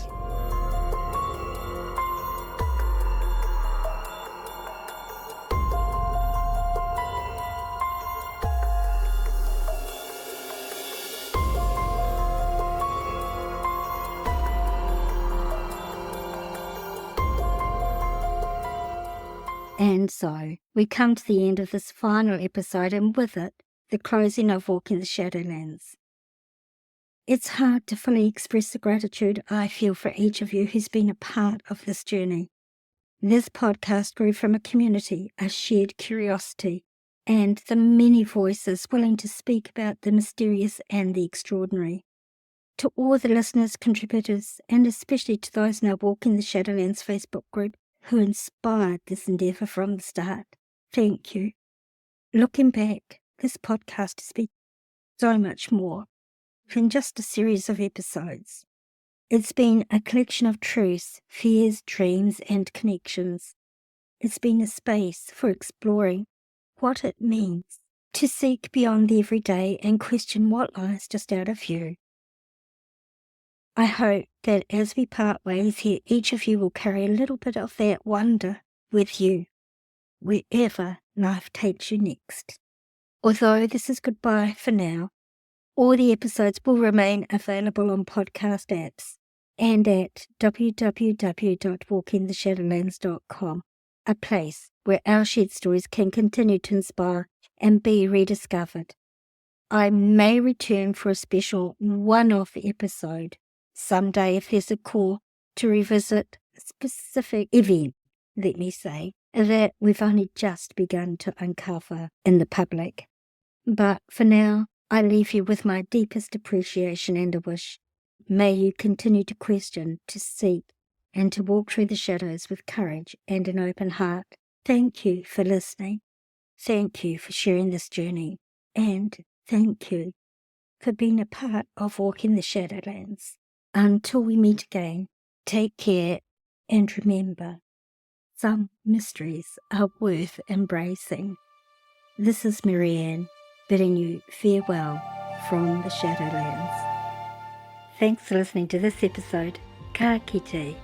And so we come to the end of this final episode, and with it, the closing of Walking the Shadowlands. It's hard to fully express the gratitude I feel for each of you who's been a part of this journey. This podcast grew from a community, a shared curiosity, and the many voices willing to speak about the mysterious and the extraordinary. To all the listeners, contributors, and especially to those in our Walking the Shadowlands Facebook group who inspired this endeavour from the start, thank you. Looking back, this podcast has been so much more than just a series of episodes. It's been a collection of truths, fears, dreams, and connections. It's been a space for exploring what it means to seek beyond the everyday and question what lies just out of view. I hope that as we part ways here, each of you will carry a little bit of that wonder with you, wherever life takes you next. Although this is goodbye for now, all the episodes will remain available on podcast apps and at www.walkingtheshadowlands.com, a place where our shared stories can continue to inspire and be rediscovered. I may return for a special one-off episode someday if there's a call to revisit a specific event, let me say, that we've only just begun to uncover in the public. But for now, I leave you with my deepest appreciation and a wish. May you continue to question, to seek, and to walk through the shadows with courage and an open heart. Thank you for listening. Thank you for sharing this journey. And thank you for being a part of Walking the Shadowlands. Until we meet again, take care and remember, some mysteries are worth embracing. This is Marianne, bidding you farewell from the Shadowlands. Thanks for listening to this episode. Ka kite.